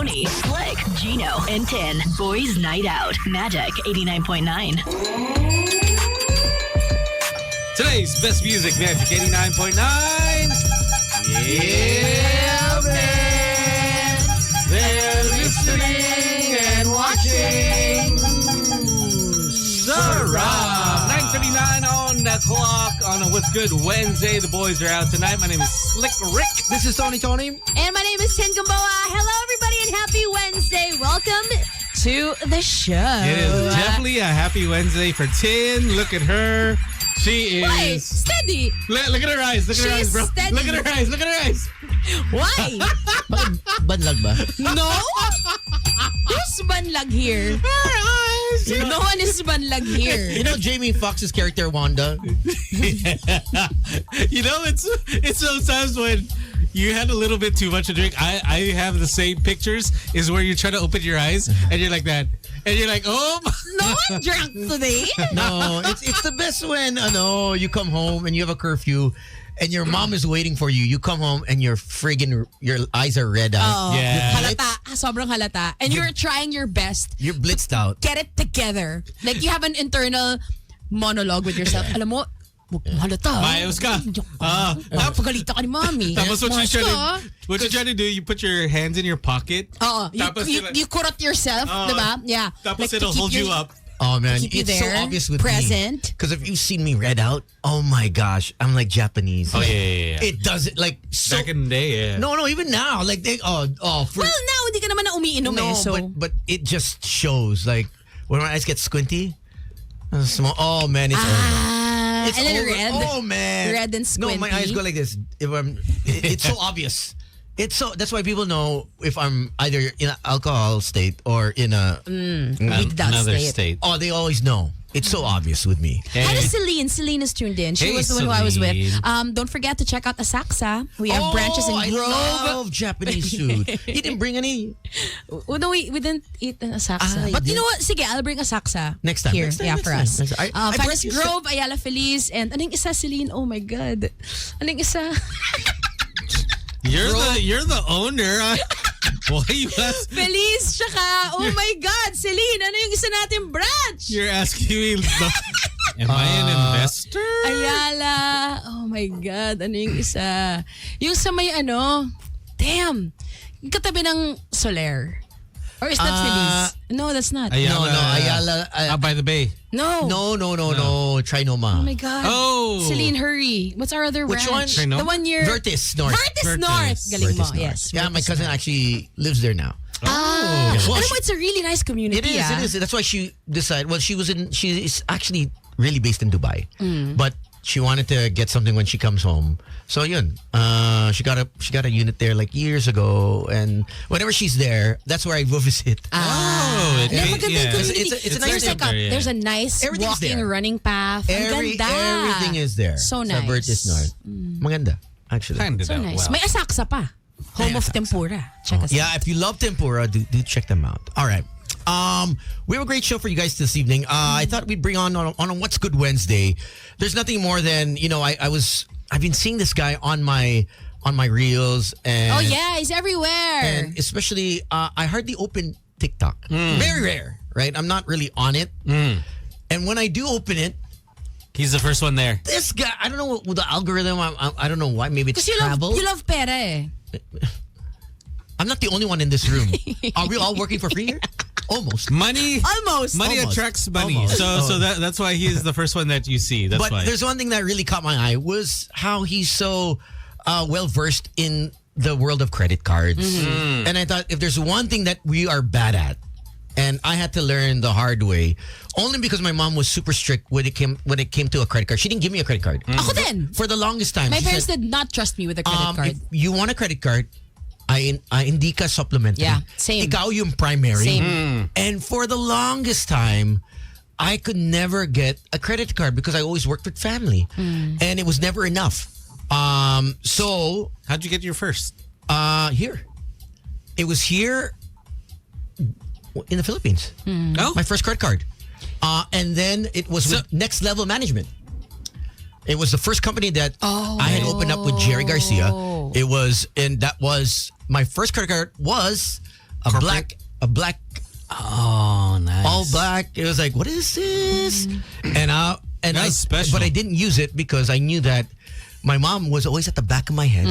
Tony, Slick, Gino, and Tin. Boys Night Out. Magic 89.9. Today's best music, Magic 89.9. Yeah, man. They're listening and watching. Sarah. 9:39 on the clock on a What's Good Wednesday. The boys are out tonight. My name is Slick Rick. This is Tony. And my name is Tin Gamboa. Hello, everybody, and happy Wednesday. Welcome to the show. It is definitely a happy Wednesday for Tin. Look at her. She is... Why? Steady. Look at her eyes. Look at her eyes, bro. Steady. Look at her eyes. Look at her eyes. Why? Banlag ba? No? Who's banlag here? Her eyes. No one is banlag here. You know Jamie Foxx's character Wanda? You know, it's those times when you had a little bit too much to drink. I have the same pictures is where you try to open your eyes and you're like that. And you're like, oh. No one drank today. No, it's the best when you come home and you have a curfew and your mom is waiting for you. You come home and your eyes are red out. Oh, Yeah. halata. Sobrang halata. And you're trying your best. You're blitzed out. Get it together. Like you have an internal monologue with yourself. Alam mo, halata. Mayos ka. Pagalita ka ni mommy. Tapos what you try to do, you put your hands in your pocket. Oo. Tapos You kurot yourself, diba? Yeah. Tapos Like, it'll to keep hold you up. Oh man, keep you it's so there, obvious with present. Because if you've seen me red out, oh my gosh, I'm like Japanese. Oh, yeah. It does it like so. Back in the day, yeah. No, even now, like they Well, now, hindi ka naman na umiinom no, so. but it just shows like when my eyes get squinty. Small. Oh man, it's over. It's and then over. red. Oh man, Red and squinty. No, my eyes go like this. It's so obvious. That's why people know if I'm either in an alcohol state or in a Another state. Oh, they always know. It's so obvious with me. Hi to Celine. Celine is tuned in. She Hey, was the one who I was with. Celine. Don't forget to check out Asakusa. We have branches in Grove. I love Japanese food. You didn't bring any? Oh, no, we didn't eat in Asakusa. But you know what? Sige, I'll bring Asakusa. Next time. Here, Next time, yeah, next for time, us. next time. I Find brought us you Grove, Ayala Feliz, and anong isa, Celine? Oh my God. Anong isa? You're the owner. Why you ask? Feliz, tsaka, oh my God, Celine, ano yung isa natin branch? You're asking me, am I an investor? Ayala. Oh my God, ano yung isa? Yung sa may damn, yung katabi ng Soler. Or is that Feliz? No, that's not. Ayala. By the bay. No. No. Trinoma. Oh my God. Oh. Celine, hurry. What's our other Which ranch? one? Trino? The one near... Vertis North. Vertis North. Galing mo. Vertis North. Yes. Yeah, my Vertis cousin North. actually lives there now. Alam mo, it's a really nice community. It is. That's why she decided. Well, she is actually really based in Dubai, but she wanted to get something when she comes home. So yun, she got a unit there like years ago, and whenever she's there, that's where I go visit. It's a nice there, There's a nice Everything's walking, there. running path. Ang ganda. Everything is there. So Sa nice. Vertis North. Maganda, actually. Planned it So out nice. well. May Asakusa pa. Home of Tempura. Check us out. Yeah, if you love tempura, do check them out. All right. We have a great show for you guys this evening. I thought we'd bring on a What's Good Wednesday. There's nothing more than, I've been seeing this guy on my reels, and Oh yeah, he's everywhere. and especially I hardly open TikTok. Very rare, right? I'm not really on it. And when I do open it, He's the first one there. this guy, I don't know what the algorithm, I don't know why, maybe it's Because travel. you love pera eh. I'm not the only one in this room. Are we all working for free here? Almost. Money Almost. attracts money. Almost. So that's why he is the first one that you see. That's But why. there's one thing that really caught my eye was how he's so well versed in the world of credit cards. And I thought if there's one thing that we are bad at, and I had to learn the hard way, only because my mom was super strict when it came to a credit card. She didn't give me a credit card. Ako din. For the longest time. My She parents said, did not trust me with a credit card. if you want a credit card, hindi ka supplementary. Yeah, same. Ikaw yung primary. Same. And for the longest time, I could never get a credit card because I always worked with family. And it was never enough. So, How'd you get your first? here. It was here in the Philippines. Oh, My first credit card. And then it was with Next Level Management. It was the first company that I had opened up with Jerry Garcia. It was, and that was, my first credit card was a black Oh, nice. all black. It was like, what is this? And That's special. but I didn't use it because I knew that my mom was always at the back of my head.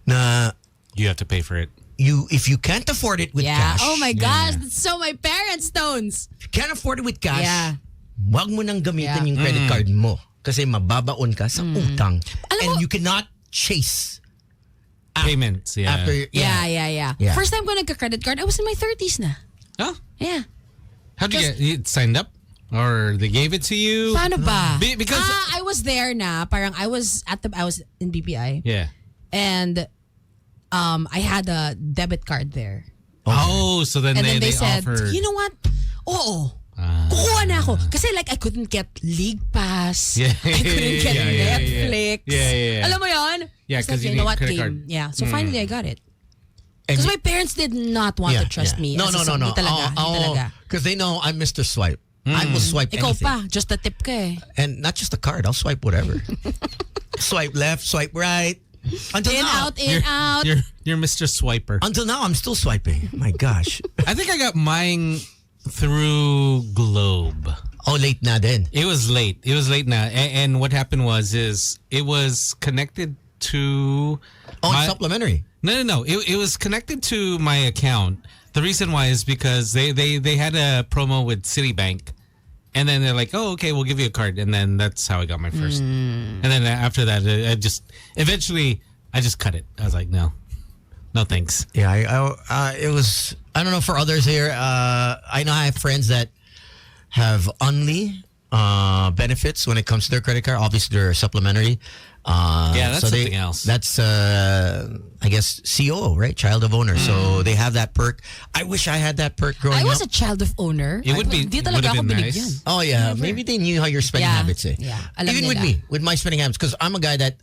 Na You have to pay for it. if you can't afford it with cash. Oh my gosh, that's so my parents' tones. If you can't afford it with cash, Yeah. wag mo nang gamitin Yeah. yung credit card mo kasi mababaon ka sa utang. Alam And mo- you cannot chase Payments, yeah. after Yeah. Yeah. First time ko nagka-credit card, I was in my 30s na. Oh, Yeah. how'd you get you signed up? Or they gave it to you? Paano ba? Because I was there na. Parang I was in BPI. yeah. And I had a debit card there. Oh, so then And they, then they said, offered. you know what? Oo. Kukuha na ako. Kasi like I couldn't get League Pass. Yeah. I couldn't get Yeah. Netflix. Yeah. Alam mo yun? Yeah, It's 'cause like, you you know need what, credit game? card. Yeah. So finally I got it. And Because you- my parents did not want to trust me. No. As a son. Hindi talaga. Hindi talaga. Because they know I'm Mr. Swipe. I will swipe Ikaw anything. pa. Just a tip ka eh. And not just the card. I'll swipe whatever. Swipe left, swipe right. Until In, now. out, in, out. You're Mr. Swiper. Until now, I'm still swiping. My gosh. I think I got mine through Globe. Oh, late na din. It was late. Now, and what happened was it was connected to. Oh, my- it's supplementary. No. It was connected to my account. The reason why is because they had a promo with Citibank, and then they're like, "Oh, okay, we'll give you a card," and then that's how I got my first. And then after that, I just eventually I just cut it. I was like, no thanks. Yeah, it was. I don't know for others here. I know I have friends that have only benefits when it comes to their credit card. Obviously, they're supplementary. Yeah, that's something else. That's I guess COO, right? Child of owner. So they have that perk. I wish I had that perk growing I was up. a child of owner. It would be- Di it talaga would have ako been binigyan. nice. Oh yeah, maybe they knew how your spending Yeah, habits. Eh. yeah. Alam Even with nila. me, with my spending habits, because I'm a guy that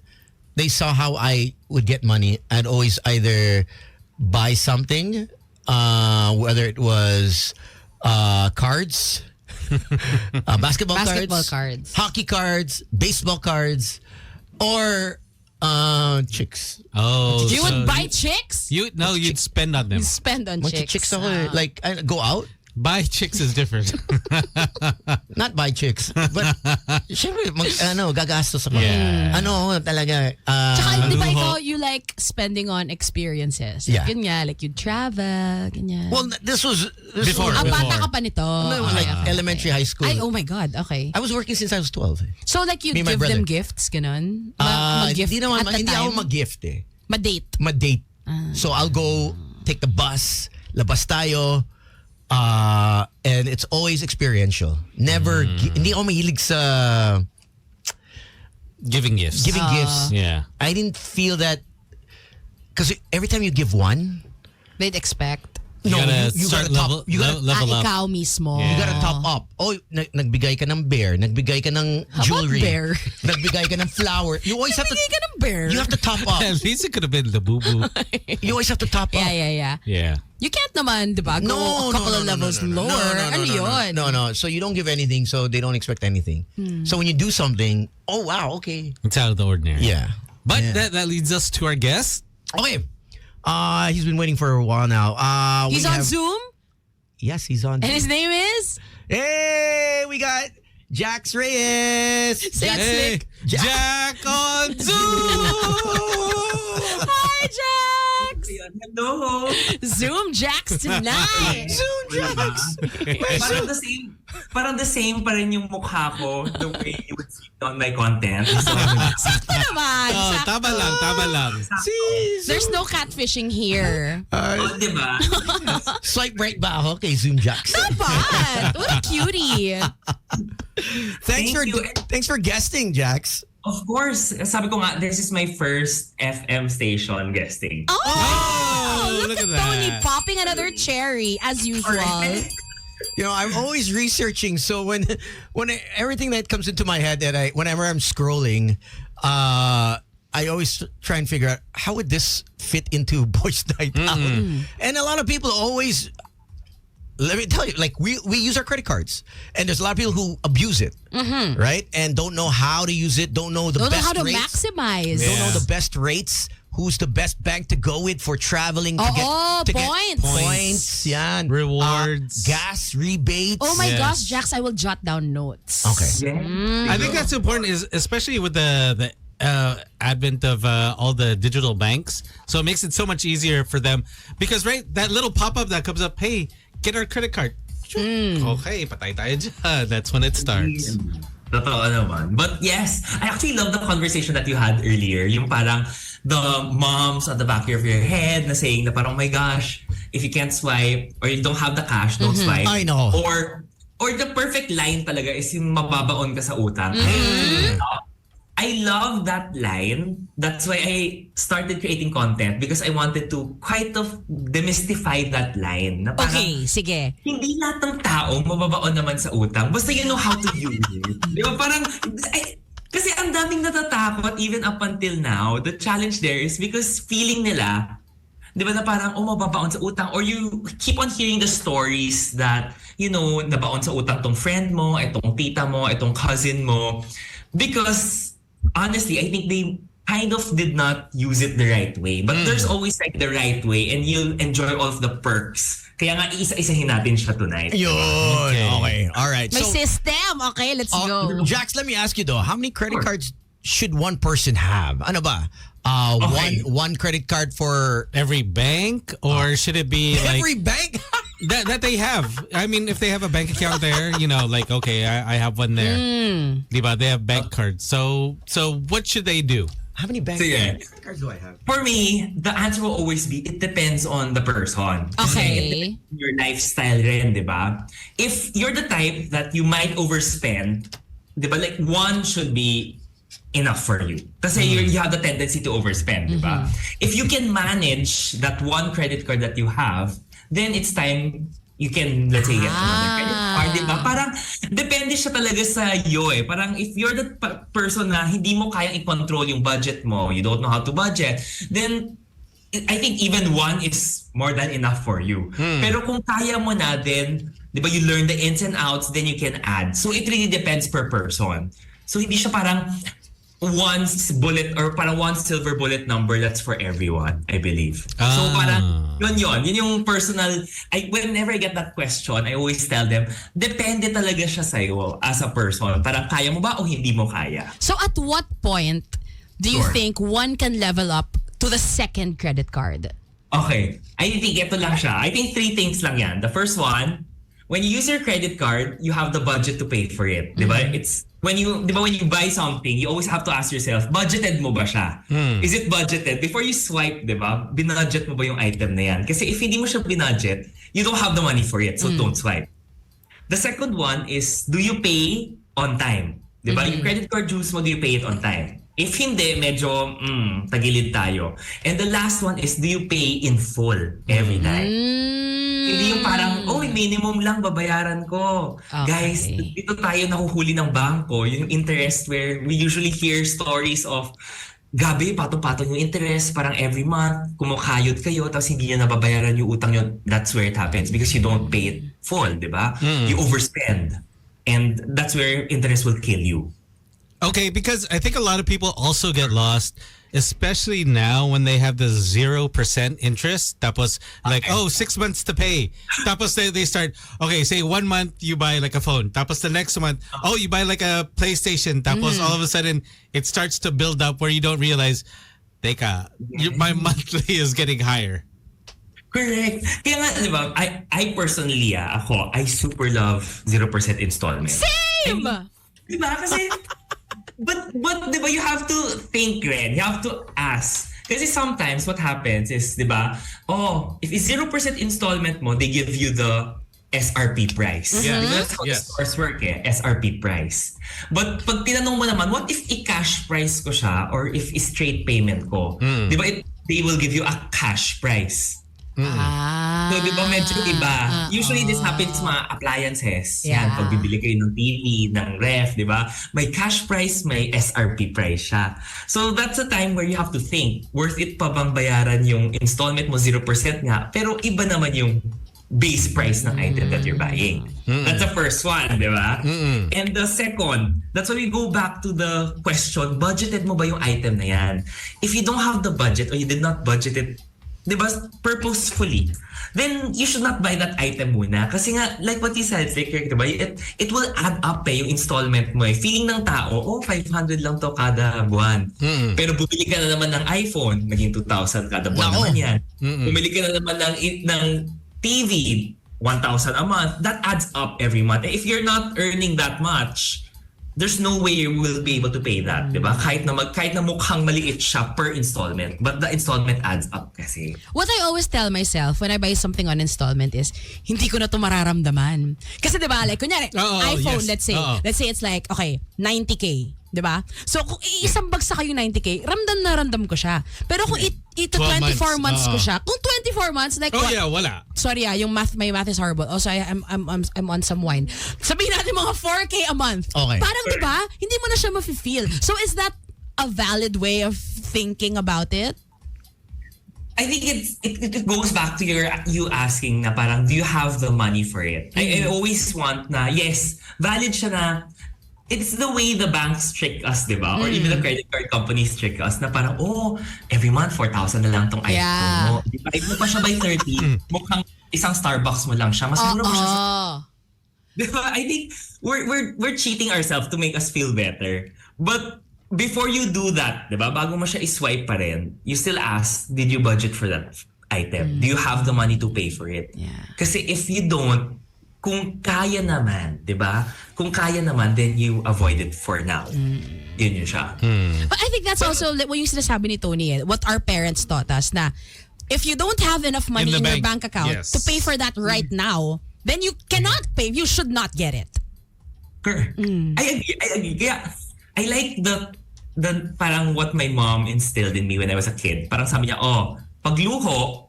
they saw how I would get money. I'd always either buy something, whether it was cards, basketball cards. hockey cards, baseball cards, or chicks. Oh, You so would buy chicks? you'd spend on them. You spend on Bunch chicks. of chicks ako eh. Like I go out, Buy chicks is different. not buy chicks, but syempre gagastos ako. Yeah. Talaga. Tsaka, di ba luho. ikaw, you like spending on experiences? Yeah. Yun nga, like you'd travel, ganyan. Well, this was Before. bata ka pa nito. like elementary, high school. Ay, oh my God, okay. I was working since I was 12. So like you'd Me and my give them brother. gifts, ganun? Mag-gift Hindi naman, at the hindi ako time? mag-gift eh. Ma-date. Ma-date. So I'll go take the bus, labas tayo, and it's always experiential. Never, hindi ako mahilig sa Giving gifts. giving gifts. Yeah. I didn't feel that, because every time you give one, They'd expect. You gotta you start gotta top, you gotta, level up. Ikaw mismo. Yeah. you gotta top up. Oh, nagbigay ka ng bear, nagbigay ka ng jewelry, bear? nagbigay ka ng flower. You always have to. Bigay ka ng bear. You have to top up. At least it could have been the boo boo. You always have to top up. Yeah. Yeah. You can't naman, di ba? Go a couple of levels lower. Ano yun? No. So you don't give anything, so they don't expect anything. So when you do something, oh wow, okay. It's out of the ordinary. Yeah. But Yeah. that leads us to our guest. Okay. He's been waiting for a while now. He's on Zoom? Yes, he's on And Zoom. his name is? Hey, we got Jax Reyes. Say it slick. Jack on Zoom. Hi, Jax! Hello! Zoom Jax tonight! Zoom Jax. Parang the same pa rin yung mukha ko the way you would see it on my content. So, Sakto naman! Oh, sakto. tama lang. There's no catfishing here. oh, di ba? Swipe right ba ako kay Zoom Jax? But what a cutie! Thanks for guesting, Jax. Of course, sabi ko nga, this is my first FM station guesting. Oh, look at at Tony that. popping another cherry as usual. Alright. You know, I'm always researching. So when everything that comes into my head whenever I'm scrolling, I always try and figure out how would this fit into Boys Night Out. And a lot of people always, let me tell you, like we use our credit cards, and there's a lot of people who abuse it, right? And don't know how to use it, don't know the Don't know best how to rates, maximize. don't know the best rates, who's the best bank to go with for traveling to get points. Points. Yan. Rewards. Gas rebates. Oh my Yes. gosh, Jax, I will jot down notes. Okay. Yeah. I think that's important, is especially with the advent of all the digital banks. So it makes it so much easier for them because that little pop-up that comes up, hey, get our credit card. Okay, patay tayo dyan. That's when it starts. Totoo naman. But yes, I actually love the conversation that you had earlier. Yung parang the moms at the back of your head na saying na parang, oh my gosh, if you can't swipe or you don't have the cash, don't swipe. I know. Or the perfect line talaga is yung mababaon ka sa utang. I love that line. That's why I started creating content because I wanted to kind of demystify that line. Na parang, Okay, sige. hindi lahat ng tao mababaon naman sa utang. Basta you know how to use it. Di ba? Parang, kasi ang daming natatakot even up until now. The challenge there is because feeling nila, di ba na parang, mababaon sa utang. Or you keep on hearing the stories that, nabaon sa utang tong friend mo, itong tita mo, itong cousin mo. Because, honestly, I think they kind of did not use it the right way. But there's always like the right way and you'll enjoy all of the perks. Kaya nga, isa-isahin natin siya tonight. Yun. Okay. All right. May system. Okay, let's go. Jax, let me ask you though, how many credit cards should one person have? Ano ba? Okay. One credit card for Every bank, or should it be like every bank? that they have? I mean, if they have a bank account there, like, okay, I have one there. Diba? They have bank cards. So what should they do? How many bank Sige. cards do I have? For me, the answer will always be, it depends on the person. Kasi Okay. it depends on your lifestyle rin, di ba? If you're the type that you might overspend, di ba, like one should be enough for you. Kasi you have the tendency to overspend, di ba? If you can manage that one credit card that you have, then it's time you can, let's say, get another credit card, di ba? Parang, depende siya talaga sa iyo eh. Parang, if you're the person na hindi mo kayang i-control yung budget mo, you don't know how to budget, then, I think even one is more than enough for you. Pero kung kaya mo na, then, di ba, you learn the ins and outs, then you can add. So, it really depends per person. So, hindi siya parang, one silver bullet number that's for everyone, I believe. So parang yun yung personal. Whenever I get that question, I always tell them, depende talaga siya sa'yo as a person. Parang kaya mo ba o hindi mo kaya? So at what point do you Sure. think one can level up to the second credit card? Okay. I think ito lang siya. I think 3 things lang yan. The first one, when you use your credit card, you have the budget to pay for it. Di ba? It's when you buy something, you always have to ask yourself, budgeted mo ba siya? Is it budgeted? Before you swipe, di ba? Binudget mo ba yung item na yan? Kasi if hindi mo siya binudget, you don't have the money for it. So don't swipe. The second one is, do you pay on time? Di ba? Yung credit card dues mo, do you pay it on time? If hindi, medyo tagilid tayo. And the last one is, do you pay in full every time? Hindi yung parang, minimum lang babayaran ko. Okay. Guys, dito tayo nahuhuli ng bangko. Yung interest where we usually hear stories of, gabi, patong-patong yung interest, parang every month, kumukayod kayo, tapos hindi nyo nababayaran yung utang nyo. That's where it happens because you don't pay it full, di ba? You overspend. And that's where interest will kill you. Okay, because I think a lot of people also get lost, especially now when they have the 0% interest. Tapos like, 6 months to pay. Tapos they start, okay, say 1 month you buy like a phone. Tapos the next month, you buy like a PlayStation. Tapos all of a sudden it starts to build up where you don't realize, teka, my monthly is getting higher. Correct. Kaya nga, di ba, I personally, I super love 0% installment. Same! Di ba? Kasi, but di ba, you have to think, Ren. You have to ask. Kasi sometimes what happens is, di ba, if it's 0% installment mo, they give you the SRP price. Yeah. That's how the stores work SRP price. But pag tinanong mo naman, what if i-cash price ko siya or if i-straight payment ko? Di ba, they will give you a cash price. So, di ba medyo iba? Usually, this happens sa mga appliances. Yeah. Yan, pag bibili kayo ng TV, ng ref, di ba? May cash price, may SRP price siya. So, that's a time where you have to think, worth it pa bang bayaran yung installment mo 0% nga, pero iba naman yung base price ng item that you're buying. That's the first one, di ba? And the second, that's why we go back to the question, budgeted mo ba yung item na yan? If you don't have the budget or you did not budget it, di ba, purposefully, then you should not buy that item muna. Kasi nga, like what you said, Vic, di ba, it will add up yung installment mo. Feeling ng tao, 500 lang to kada buwan. Pero bumili ka na naman ng iPhone, naging 2,000 kada buwan naman yan. Bumili ka na naman ng TV, 1,000 a month. That adds up every month. If you're not earning that much, there's no way you will be able to pay that, di ba? Kahit na mukhang maliit siya per installment, but the installment adds up kasi. What I always tell myself when I buy something on installment is, hindi ko na to mararamdaman. Kasi di ba, like, kunyari, iPhone, yes. let's say it's like, okay, 90K. Di ba? So, kung iisang bagsak kayo 90K, ramdam ko siya. Pero kung ito 24 months ko siya, kung 24 months, like, wala. Sorry my math is horrible. Also, I'm on some wine. Sabihin natin mga 4K a month. Okay. Parang, di ba? Hindi mo na siya mafe-feel. So, is that a valid way of thinking about it? I think it goes back to you asking na parang, do you have the money for it? I always want na, yes, valid siya na, it's the way the banks trick us, di ba? Or even the credit card companies trick us na parang, every month 4,000 na lang tong iPhone mo. Di ba? If mo pa siya by 30, mukhang isang Starbucks mo lang siya. Mas mura mo siya sa... Di ba? I think we're cheating ourselves to make us feel better. But before you do that, di ba? Bago mo siya iswipe pa rin, you still ask, did you budget for that item? Do you have the money to pay for it? Yeah. Kasi if you don't, kung kaya naman, di ba? Kung kaya naman, then you avoid it for now. Yun siya. But I think that's also what yung sinasabi ni Tony, what our parents taught us na if you don't have enough money in your bank account to pay for that right now, then you cannot pay. You should not get it. Correct. I agree. Kaya, I like the parang what my mom instilled in me when I was a kid. Parang sabi niya, pagluho,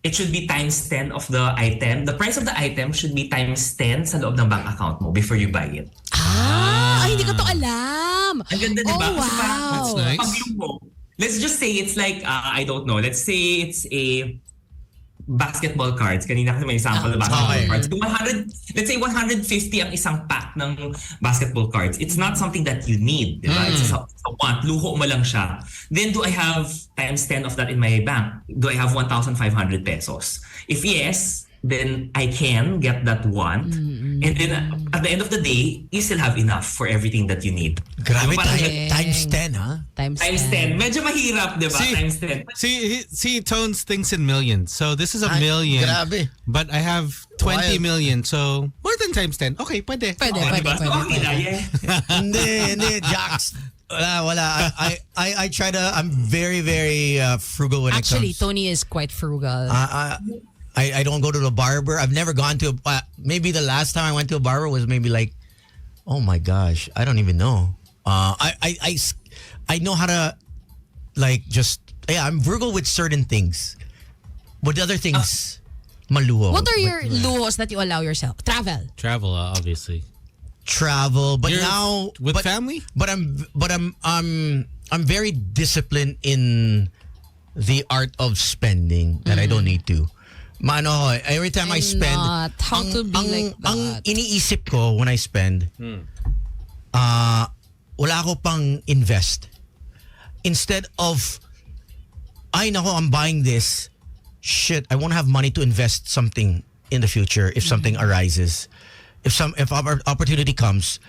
it should be times 10 of the item. The price of the item should be times 10 sa loob ng bank account mo before you buy it. Hindi ko to alam. Ang ganda, diba? Oh, wow. That's nice. Pagluho, let's just say it's like, I don't know, let's say it's a basketball cards. Kanina kasi may sample na basketball cards. Kung let's say 150 ang isang pack ng basketball cards. It's not something that you need, diba? It's a want. Luho mo lang siya. Then do I have times 10 of that in my bank? Do I have 1,500 pesos? If yes, then I can get that one. And then at the end of the day, you still have enough for everything that you need. Grabe, Parang- times 10, ha? Times 10. Medyo mahirap, di ba? Times 10. See, Tones thinks in millions. So this is a million. Grabe. But I have 20 Wild. million. So more than times 10. Okay, pwede. Pwede. Diba? So, okay na, yeah. Hindi, Jax. Wala. I try to, I'm very, very frugal when Actually, it comes. Tony is quite frugal. I don't go to the barber. I've never gone to maybe the last time I went to a barber was maybe like, oh my gosh, I don't even know. I know how to like just I'm frugal with certain things, but the other things maluho. What are your luhos that you allow yourself? Travel, obviously. Travel, but You're now with family. But I'm very disciplined in the art of spending that I don't need to. Mano, every time I spend, not. How to be like that? Ang iniisip ko when I spend, wala ko pang invest. Instead of, ay nako, I'm buying this. Shit, I won't have money to invest something in the future if something arises. If opportunity comes,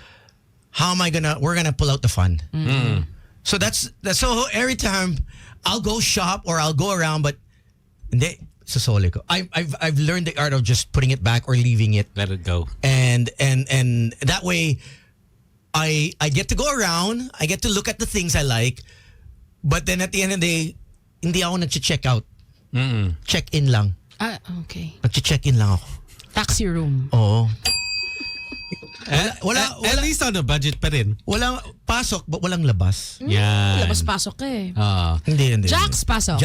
how am I we're gonna pull out the fund. So that's so every time I'll go shop or I'll go around, but hindi, sasoli ko. I've learned the art of just putting it back or leaving it. Let it go. And that way I get to go around, I get to look at the things I like, but then at the end of the day, hindi ako nag-check out. Check-in lang. Okay. Nag-check-in lang ako. Taxi room. Oo. At least on a budget pa rin. Walang pasok, but walang labas. Yeah. Labas-pasok ka eh. Hindi. Jax, pasok.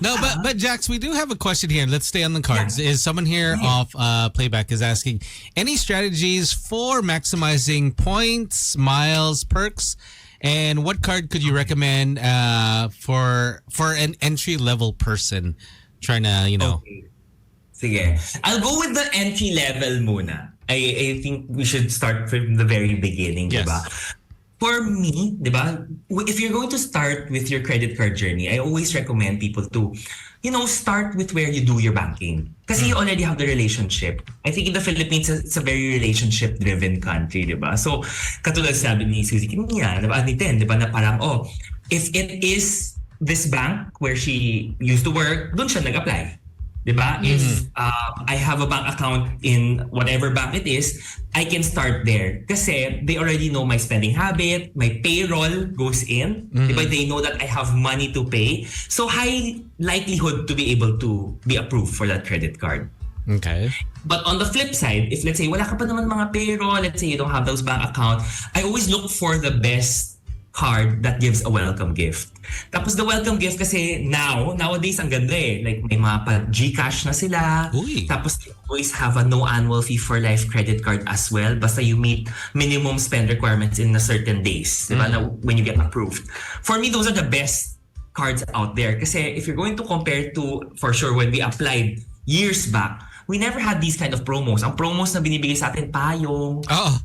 No, but Jax, we do have a question here. Let's stay on the cards. Is someone here off playback is asking any strategies for maximizing points, miles, perks, and what card could you recommend for an entry level person trying to, Okay. Sige. I'll go with the entry level muna. I think we should start from the very beginning, Yes. diba? For me, diba, if you're going to start with your credit card journey, I always recommend people to, start with where you do your banking. Kasi you already have the relationship. I think in the Philippines, it's a very relationship-driven country, diba? So, katulad sabi ni Suzy kanina, diba, ni Ten, diba, na parang, if it is this bank where she used to work, dun siya nag-apply. Diba? If I have a bank account in whatever bank it is, I can start there. Kasi they already know my spending habit, my payroll goes in. Diba? They know that I have money to pay. So high likelihood to be able to be approved for that credit card. Okay. But on the flip side, if let's say wala ka pa naman mga payroll, let's say you don't have those bank account, I always look for the best card that gives a welcome gift. Tapos the welcome gift kasi nowadays ang ganda eh. Like may mga pa-Gcash na sila. Uy. Tapos they always have a no annual fee for life credit card as well. Basta you meet minimum spend requirements in a certain days. Diba? Na when you get approved. For me, those are the best cards out there. Kasi if you're going to compare to, for sure, when we applied years back, we never had these kind of promos. Ang promos na binibigay sa atin, payong, Oh.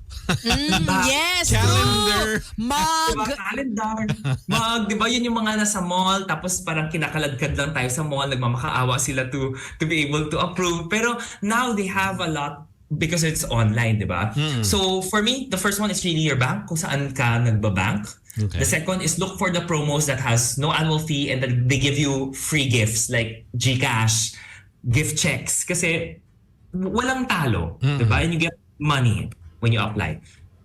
Yes, Calendar. true. Mug. diba, calendar, mug, diba yun yung mga nasa mall, tapos parang kinakaladkad lang tayo sa mall, nagmamakaawa sila to be able to approve. Pero now they have a lot because it's online, diba? So for me, the first one is really your bank, kung saan ka nagbabank. Okay. The second is look for the promos that has no annual fee and that they give you free gifts like Gcash, gift checks. Kasi walang talo, diba? And you get money when you apply.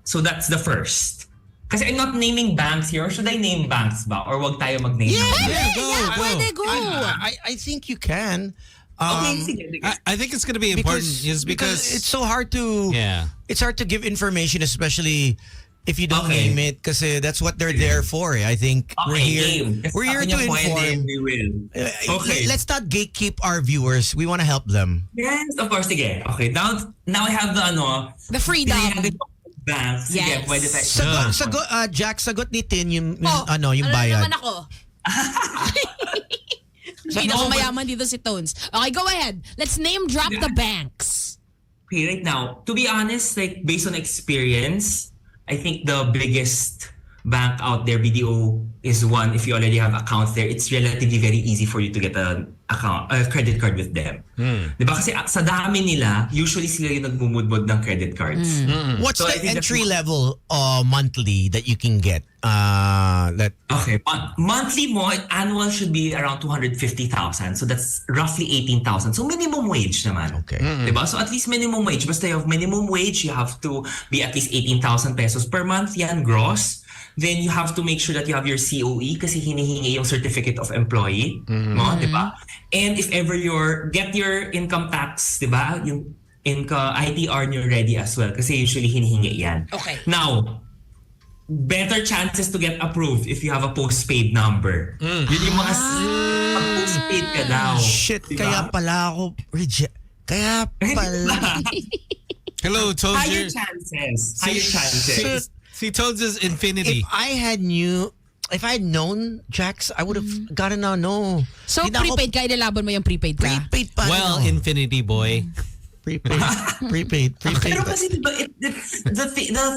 So that's the first. Kasi I'm not naming banks here. Or should I name banks ba? Or wag tayo mag-name? Yeah, go. Pwede go. I think you can. Okay, sige. I think it's going to be important because it's so hard to it's hard to give information, especially if you don't Okay. name it, because that's what they're there for. I think we're here to inform. We will. Okay. Let's not gatekeep our viewers. We want to help them. Yes, of course. Sige. Okay, now I have the The freedom. banks. Sige, Yes. pwede tayo. Jack, sagot ni Tin yung Alam bayad. naman ako. Hindi ako mayaman dito si Tones. Okay, go ahead. Let's name drop the banks. Okay, right now, to be honest, like based on experience, I think the biggest bank out there, BDO, is one. If you already have accounts there, it's relatively very easy for you to get a credit card with them. Diba? Kasi sa dami nila, usually sila yung nagmumudmod ng credit cards. What's So I the think entry that's- level monthly that you can get? Okay, monthly mo, annual should be around 250,000. So that's roughly 18,000. So minimum wage naman. Okay. Diba? So at least minimum wage. Basta you have minimum wage, you have to be at least 18,000 pesos per month. Yan, gross. Then you have to make sure that you have your COE kasi hinihingi yung certificate of employee mo, diba? And if ever get your income tax, diba? Yung ITR nyo ready as well kasi usually hinihingi yan. Okay. Now, better chances to get approved if you have a postpaid number. Yun yung mga postpaid ka daw. Shit, diba? kaya pala ako kaya pala. Hello, Tones. Higher chances. Higher chances. See, Tones is infinity. If I had known, Jax, I would have gotten So, Hindi na ako prepaid ka, ilalaban mo yung prepaid ka? prepaid pa. Well, infinity boy. prepaid. Pero kasi diba, the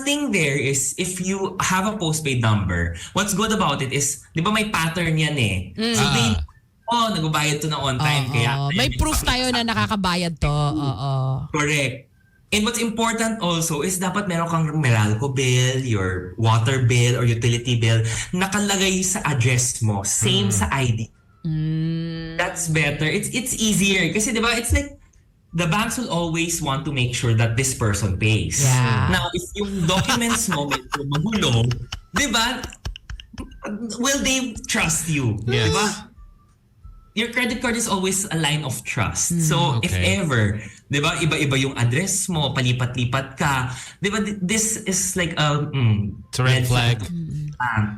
thing there is if you have a postpaid number, what's good about it is, di ba may pattern yan eh. So they, nagbabayad to na on time. Kaya may proof tayo na nakakabayad to. Correct. And what's important also is dapat meron kang Meralco bill, your water bill or utility bill nakalagay sa address mo, same sa ID. That's better. It's easier kasi 'di ba? It's like the banks will always want to make sure that this person pays. Yeah. Now, if yung documents mo medyo magulo, 'di ba? Will they trust you? Yes. 'Di ba? Your credit card is always a line of trust. So, if Okay. ever, di ba, iba-iba yung address mo, palipat-lipat ka, di ba, this is like a It's a red flag.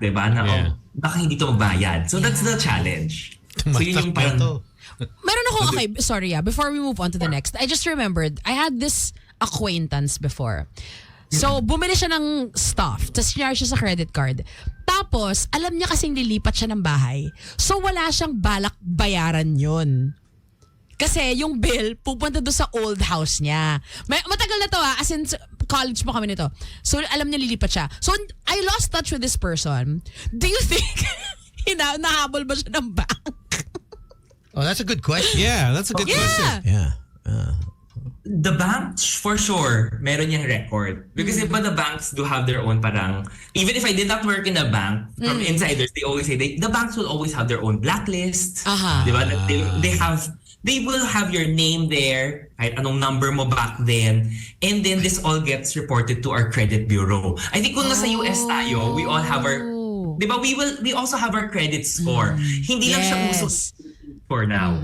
Di ba, na Yeah. baka hindi to magbayad. So, that's the challenge. So, yun yung parang, Meron ako, okay, sorry before we move on to the next, I just remembered, I had this acquaintance before. So, bumili siya ng stuff, tapos sinare siya sa credit card. Tapos, alam niya kasing lilipat siya ng bahay. So, wala siyang balak bayaran yun. Kasi yung bill, pupunta doon sa old house niya. Matagal na to as in college mo kami nito. So alam niya lilipat siya. So I lost touch with this person. Do you think nahabol ba siya ng bank? Oh, that's a good question. Yeah, that's a good question. Yeah. The banks, for sure, meron yung record. Because iba the banks do have their own parang, even if I did not work in a bank, from insiders, they always say, the banks will always have their own blacklist. Diba? They will have your name there, kahit anong number mo back then. And then this all gets reported to our credit bureau. I think kung nasa US tayo, we all have our, diba, we also have our credit score. Hindi lang siya uso for now.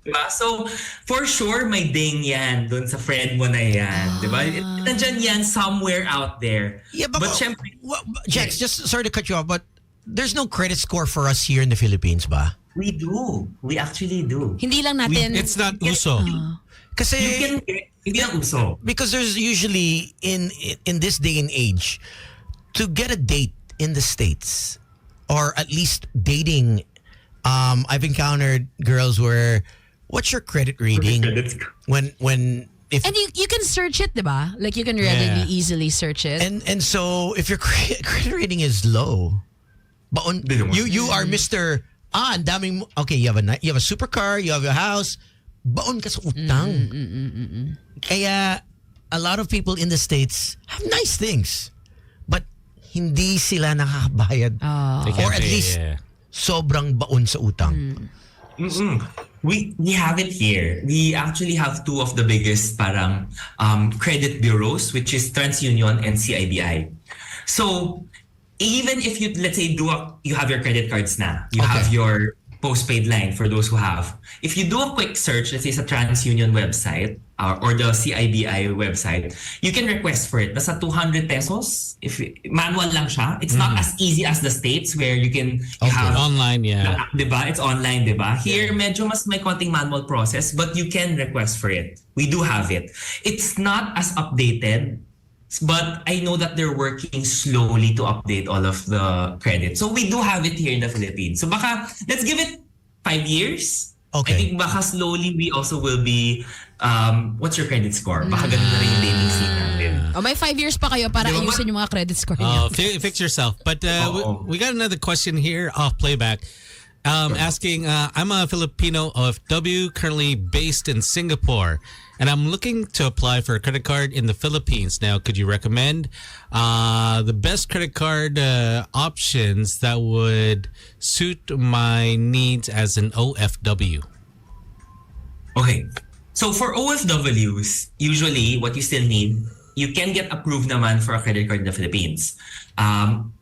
Diba? So, for sure, may ding yan dun sa friend mo na yan. Diba? Nandyan yan somewhere out there. Yeah, but syempre, Jax, just sorry to cut you off, but there's no credit score for us here in the Philippines ba? we do. We actually do. Hindi lang natin. It's not uso. Kasi You can get, hindi lang uso. because there's usually in this day and age to get a date in the States or at least dating, I've encountered girls where what's your credit rating when if And you can search it, diba? Like you can readily, easily search it. and so if your credit rating is low, baon, you are Mr. Ang daming okay, you have a supercar, you have a house, baon ka sa utang. Kaya a lot of people in the States have nice things, but hindi sila nakakabayad. They can't Or at pay, least yeah. sobrang baon sa utang. We have it here. We actually have two of the biggest parang credit bureaus, which is TransUnion and CIBI. So even if you, let's say, you have your credit cards na, you have your postpaid line for those who have. If you do a quick search, let's say sa TransUnion website or the CIBI website, you can request for it. Nasa 200 pesos. If manual lang siya. It's not as easy as the States where you can have Online, yeah. Diba? It's online, diba? Here, medyo mas may konting manual process, but you can request for it. We do have it. It's not as updated, but I know that they're working slowly to update all of the credit. So we do have it here in the Philippines. So baka, let's give it 5 years. Okay. I think baka slowly we also will be, what's your credit score? Baka ganun na rin yung dating scene natin. May 5 years pa kayo para Diba? ayusin yung mga credit score Oh, niyo. fix yourself. But we got another question here off playback. Asking, I'm a Filipino OFW currently based in Singapore, and I'm looking to apply for a credit card in the Philippines. Now, could you recommend the best credit card options that would suit my needs as an OFW? Okay. So for OFWs, usually what you still need, you can get approved naman for a credit card in the Philippines.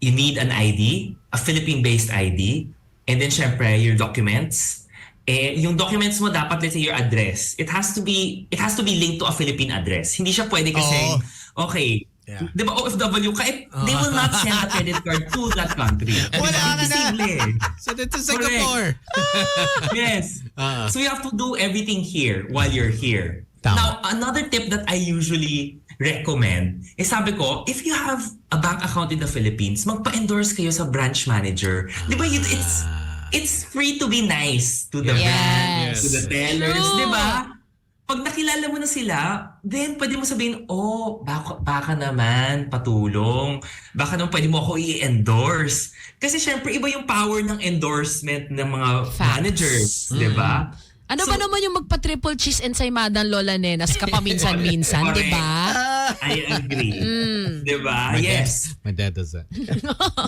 You need an ID, a Philippine-based ID, and then syempre your documents. Yung documents mo dapat, let's say your address, it has to be linked to a Philippine address. Hindi siya pwede kasi okay. Yeah. Di ba OFW kahit they will not send a credit card to that country. Wala ka na. Imposible. Send it to Singapore. Yes. So you have to do everything here while you're here. Tama. Now, another tip that I usually recommend is sabi ko, if you have a bank account in the Philippines, magpa-endorse kayo sa branch manager. Di ba it's free to be nice to the brand, to the tellers, True. di ba? Pag nakilala mo na sila, then pwede mo sabihin, baka naman patulong. Baka naman pwede mo ako i-endorse. Kasi syempre, iba yung power ng endorsement ng mga managers. Di ba? Ano ba naman yung magpa-triple cheese ensaymada ng Lola Nenas kapaminsan-minsan, di ba? I agree. Di ba? Yes. My dad does that.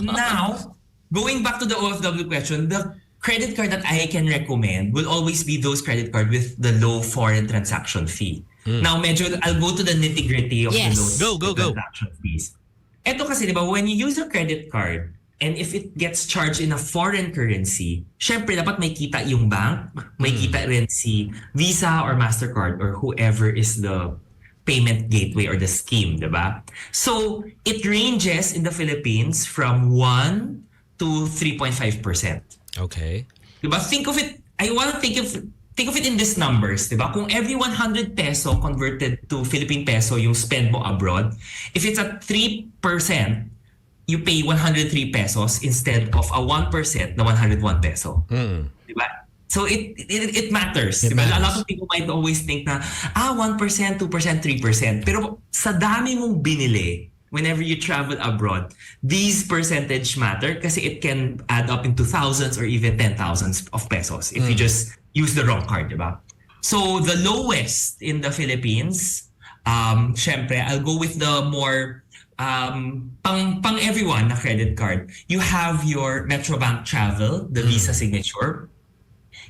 Now, going back to the OFW question, the credit card that I can recommend will always be those credit card with the low foreign transaction fee. Now, medyo, I'll go to the nitty-gritty of Yes. the Go. transaction fees. Ito kasi, di ba, when you use a credit card, and if it gets charged in a foreign currency, syempre dapat may kita yung bank, may kita rin si Visa or MasterCard or whoever is the payment gateway or the scheme, diba? So, it ranges in the Philippines from 1 to 3.5%. Okay. Diba? Think of it, I want to think of it in these numbers, diba? Kung every 100 peso converted to Philippine peso yung spend mo abroad, if it's at 3%, you pay 103 pesos instead of a 1% na 101 peso. Diba? So it matters. It Diba? A lot matters. of people might always think na 1%, 2%, 3%. Pero sa dami mong binili whenever you travel abroad, these percentage matter kasi it can add up into thousands or even 10,000s of pesos if you just use the wrong card, diba? So the lowest in the Philippines, syempre, I'll go with the more pang everyone na credit card. You have your Metrobank Travel, the Visa Signature.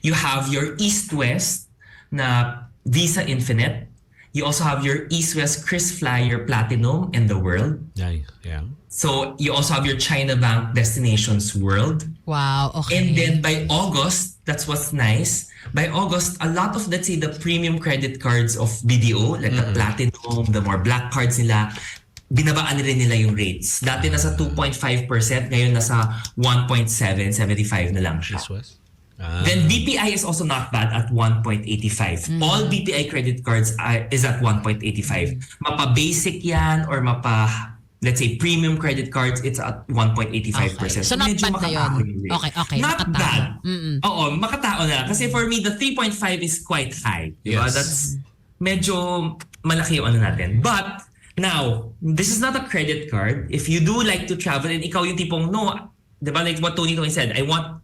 You have your East-West na Visa Infinite. You also have your East-West KrisFlyer Platinum and the World. Yeah. So you also have your China Bank Destinations World. Wow, okay. And then by August, that's what's nice. By August, a lot of, let's say, the premium credit cards of BDO, like the Platinum, the more black cards nila, binabaan rin nila yung rates. Dati nasa 2.5%, ngayon nasa 1.775 na lang siya. Then BPI is also not bad at 1.85. All BPI credit cards is at 1.85. Mapa basic yan or mapa, let's say, premium credit cards, it's at 1.85%. Okay. So not medyo bad na makatao yun. yung rate. Okay, Not makatao. bad. Oo, makatao na. Kasi for me, the 3.5 is quite high. Diba? Yes. That's medyo malaki yung ano natin. But now, this is not a credit card. If you do like to travel and ikaw yung tipong, no, diba, like what Tony said, I want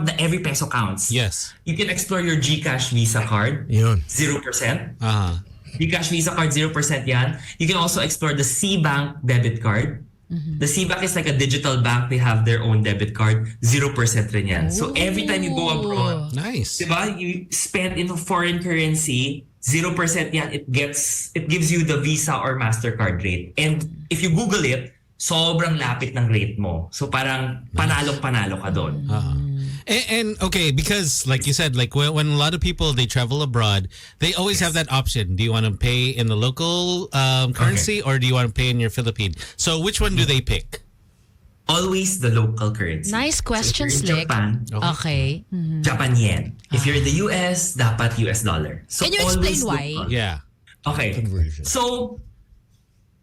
the every peso counts. Yes. You can explore your GCash Visa card. Yun. 0%. Uh-huh. GCash Visa card, 0% yan. You can also explore the C-Bank debit card. The C-Bank is like a digital bank. They have their own debit card. 0% rin yan. So every time you go abroad, Nice. diba, you spend in foreign currency, 0% yan. It gives you the Visa or MasterCard rate. And if you Google it, sobrang lapit ng rate mo. So parang panalong-panalo ka doon. And okay, because like you said, like when a lot of people they travel abroad, they always have that option. Do you want to pay in the local currency or do you want to pay in your Philippine? So which one do they pick? Always the local currency. Nice question, So if you're in Slick. Japan, Okay. Japan yen. If you're in the US, dapat US dollar. So Can you explain always why? local. Yeah. Okay. Conversion. So,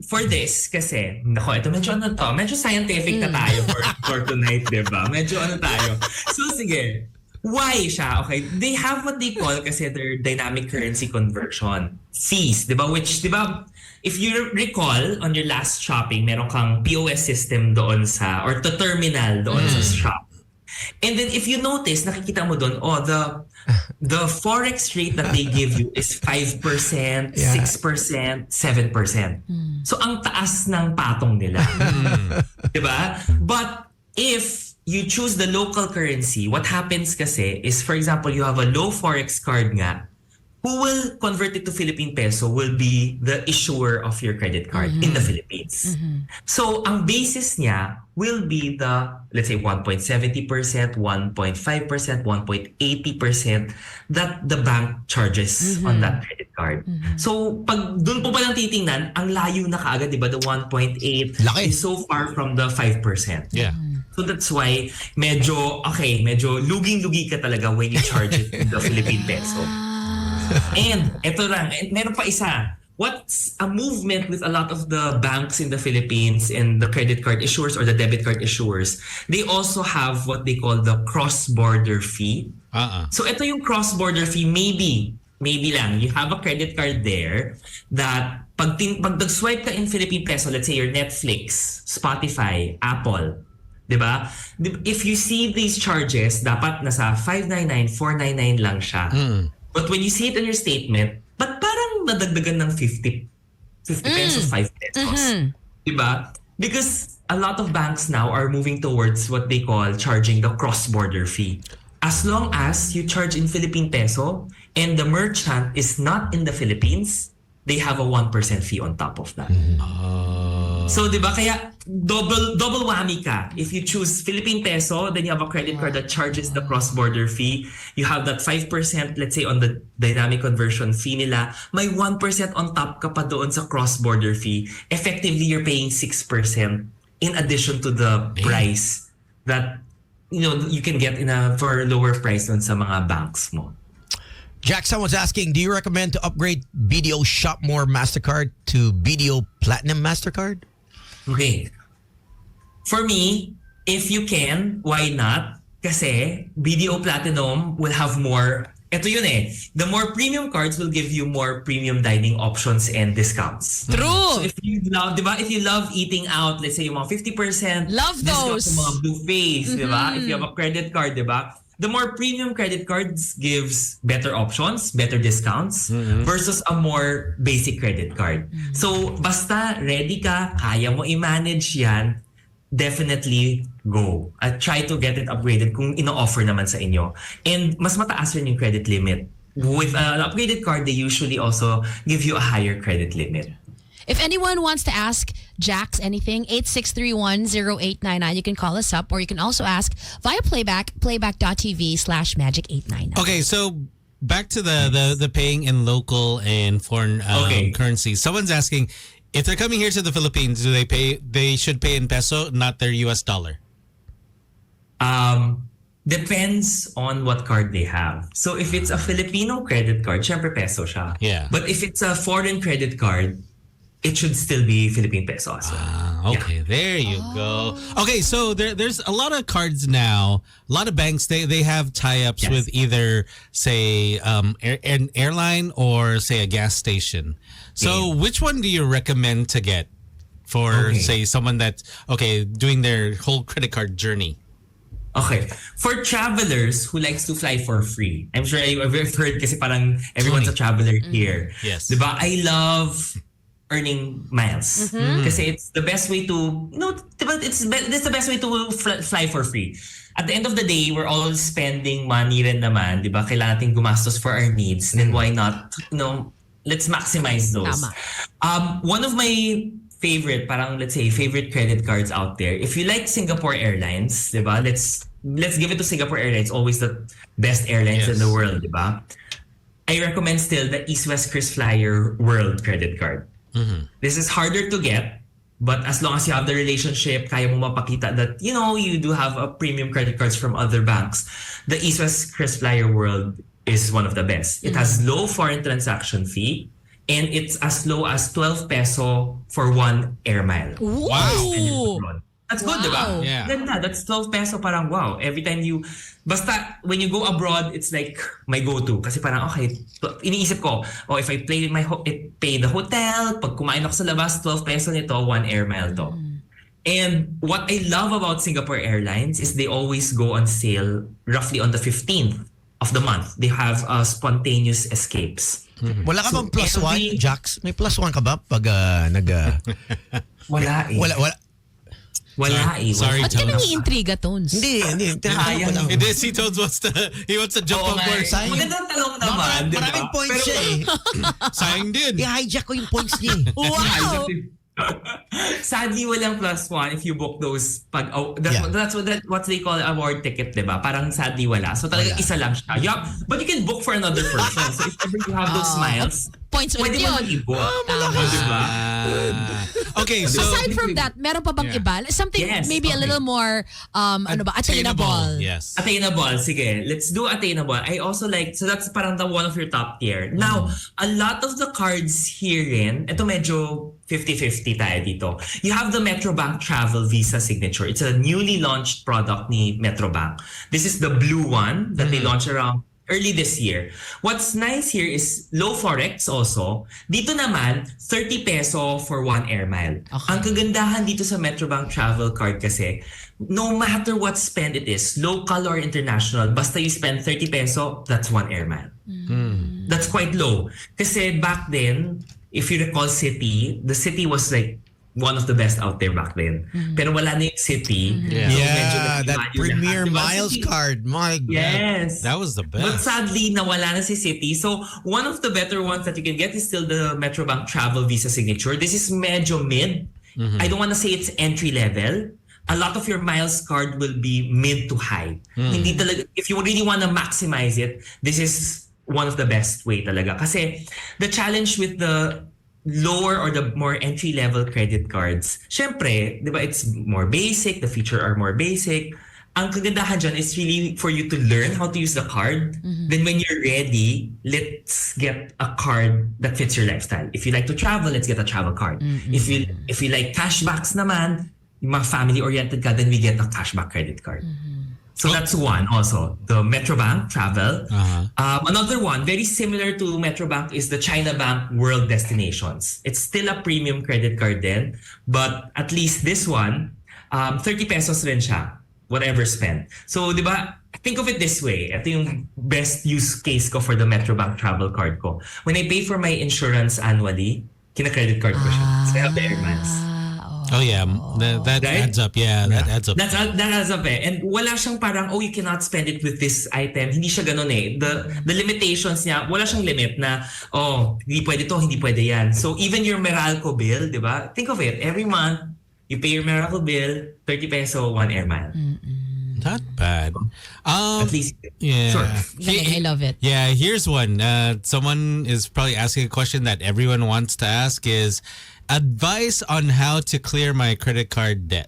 for this, kasi, ito medyo scientific na tayo for tonight, diba? Medyo tayo. So, sige. Why siya? Okay. They have what they call kasi their dynamic currency conversion fees, diba? Which, diba, if you recall, on your last shopping, meron kang POS system doon or the terminal doon sa shop. And then if you notice, nakikita mo doon, the forex rate that they give you is 5%, 6%, 7%. So ang taas ng patong nila. Diba? But if you choose the local currency, what happens kasi is, for example, you have a low forex card nga, who will convert it to Philippine peso will be the issuer of your credit card in the Philippines. So, ang basis niya will be the, let's say, 1.70%, 1.5%, 1.80% that the bank charges on that credit card. So, pag doon po palang titingnan, ang layo na kaagad, di ba? The 1.8 Laki. is so far from the 5%. Yeah. So that's why medyo luging-lugi ka talaga when you charge it in the Philippine peso. And eto lang, meron pa isa. What's a movement with a lot of the banks in the Philippines and the credit card issuers or the debit card issuers, they also have what they call the cross-border fee. So ito yung cross-border fee, maybe lang, you have a credit card there that pag nag-swipe ka in Philippine peso, let's say your Netflix, Spotify, Apple, diba? If you see these charges, dapat nasa 599, 499 lang siya. But when you see it in your statement, ba't parang nadagdagan ng 50 pesos, 5 pesos? Diba? Because a lot of banks now are moving towards what they call charging the cross-border fee. As long as you charge in Philippine peso and the merchant is not in the Philippines, they have a 1% fee on top of that. So, di ba? Kaya double whammy ka. If you choose Philippine peso, then you have a credit card that charges the cross-border fee. You have that 5%, let's say, on the dynamic conversion fee nila. May 1% on top ka pa doon sa cross-border fee. Effectively, you're paying 6% in addition to the price that you can get for a lower price doon sa mga banks mo. Jack, someone's asking, do you recommend to upgrade BDO Shop More MasterCard to BDO Platinum MasterCard? Okay. For me, if you can, why not? kasi BDO Platinum will have more. Ito yun eh. The more premium cards will give you more premium dining options and discounts. True. So if you love, di ba? If you love eating out, let's say yung mga 50% Love discount those. sa mga buffets, di ba? If you have a credit card, di ba? The more premium credit cards gives better options, better discounts versus a more basic credit card. So basta ready ka, kaya mo i-manage yan, definitely go. Try to get it upgraded kung ino-offer naman sa inyo. And mas mataas rin yung credit limit. With an upgraded card, they usually also give you a higher credit limit. If anyone wants to ask Jax anything, 8631-0899, you can call us up, or you can also ask via playback.tv/magic899. Okay, so back to the paying in local and foreign currency. Someone's asking, if they're coming here to the Philippines, do they should pay in peso, not their US dollar? Depends on what card they have. So if it's a Filipino credit card, syempre peso siya. Yeah. But if it's a foreign credit card, it should still be Philippine peso as well. Okay, there you go. Okay, so there's a lot of cards now. A lot of banks, they have tie-ups with either, say, an airline or, say, a gas station. So which one do you recommend to get for, say, someone that's, doing their whole credit card journey? Okay. For travelers who likes to fly for free, I'm sure I've heard kasi parang everyone's a traveler here. Yes. Diba? I love earning miles. Kasi it's the best way to, it's the best way to fly for free. At the end of the day, we're all spending money rin naman, di ba? Kailangan natin gumastos for our needs. Then why not, let's maximize those. Tama. One of my favorite credit cards out there, if you like Singapore Airlines, di ba? Let's give it to Singapore Airlines, always the best airlines in the world, di ba? I recommend still the East West KrisFlyer World credit card. This is harder to get, but as long as you have the relationship, kaya mo mapakita that, you do have a premium credit cards from other banks. The East West KrisFlyer World is one of the best. It has low foreign transaction fee, and it's as low as 12 peso for 1 air mile. Wow. That's good, diba? Yeah. Ganda. That's 12 peso, parang wow. Every time basta when you go abroad, it's like my go-to. Kasi parang, iniisip ko, if I pay the hotel, pag kumain ako sa labas, 12 peso nito, 1 air mile to. And what I love about Singapore Airlines is they always go on sale roughly on the 15th of the month. They have spontaneous escapes. Wala ka bang plus one, Jax? May plus one ka ba pag Wala eh. Wala eh. Sorry, Ba't ka nangiintriga, Tones? Hindi. Tinatanong ko lang. It is, he wants to jump on board. Magandang tanong naman, di ba? Maraming points siya eh. Sayang din. I-hijack ko yung points niya eh. Wow! Sadly, walang plus one if you book those that's what they call award ticket, diba? Parang sadly wala. So talaga isa lang siya. Yeah, but you can book for another person. So if ever you have those miles, Points ulit pwede mo yun. i-book. Tama. Diba? Okay, so Aside from that, meron pa bang iba? Something maybe a little more, attainable. Yes. Attainable. Sige, let's do attainable. I also like, so that's parang the one of your top tier. Now, a lot of the cards herein, ito medyo 50-50 tayo dito. You have the Metrobank Travel Visa Signature. It's a newly launched product ni Metrobank. This is the blue one that they launched around early this year. What's nice here is low forex also. Dito naman, 30 peso for 1 air mile. Okay. Ang kagandahan dito sa Metrobank Travel Card kasi, no matter what spend it is, local or international, basta you spend 30 peso, that's 1 air mile. That's quite low. Kasi back then, if you recall City, the City was like one of the best out there back then. Pero wala na yung City. Yeah, that Premier Miles card. My God. Yes. that was the best. But sadly, nawala na si City. So, one of the better ones that you can get is still the Metrobank Travel Visa Signature. This is medyo mid. I don't want to say it's entry level. A lot of your miles card will be mid to high. Hindi talaga, if you really want to maximize it, this is one of the best way talaga. Kasi the challenge with the lower or the more entry-level credit cards, syempre, di ba, it's more basic, the features are more basic. Ang kagandahan dyan is really for you to learn how to use the card. Then when you're ready, let's get a card that fits your lifestyle. If you like to travel, let's get a travel card. If you like cashbacks naman, yung mga family-oriented ka, then we get a cashback credit card. So that's one also. The Metrobank Travel. Uh-huh. Another one, very similar to Metrobank, is the China Bank World Destinations. It's still a premium credit card then, but at least this one, 30 pesos rin siya, whatever spent. So, di ba, think of it this way. Ito yung best use case ko for the Metrobank Travel Card ko. When I pay for my insurance annually, kina-credit card ko siya. So I have the airmans. Oh yeah, that Right? adds up. Yeah, that adds up. That adds up eh. And wala siyang parang, oh, you cannot spend it with this item. Hindi siya ganun eh. The limitations niya, wala siyang limit na, oh, hindi pwede to, hindi pwede yan. So even your Meralco bill, di ba? Think of it, every month, you pay your Meralco bill, 30 peso, 1 airman. Not bad. At least, Yeah. sure. I love it. Yeah, here's one. Someone is probably asking a question that everyone wants to ask is advice on how to clear my credit card debt.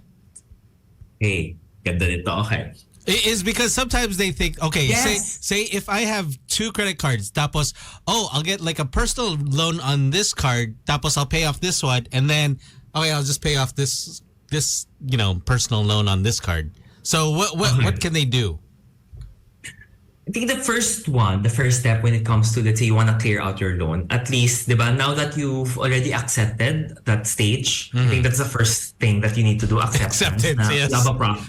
Hey, ganda nito, okay. It is because sometimes they think, okay, Yes. say if I have 2 credit cards, tapos, oh, I'll get like a personal loan on this card, tapos I'll pay off this one, and then, okay, I'll just pay off this personal loan on this card. So what can they do? I think the first step when it comes to, let's say, you want to clear out your loan, at least, di ba, now that you've already accepted that stage, I think that's the first thing that you need to do, acceptance. Acceptance, yes. Lava problem.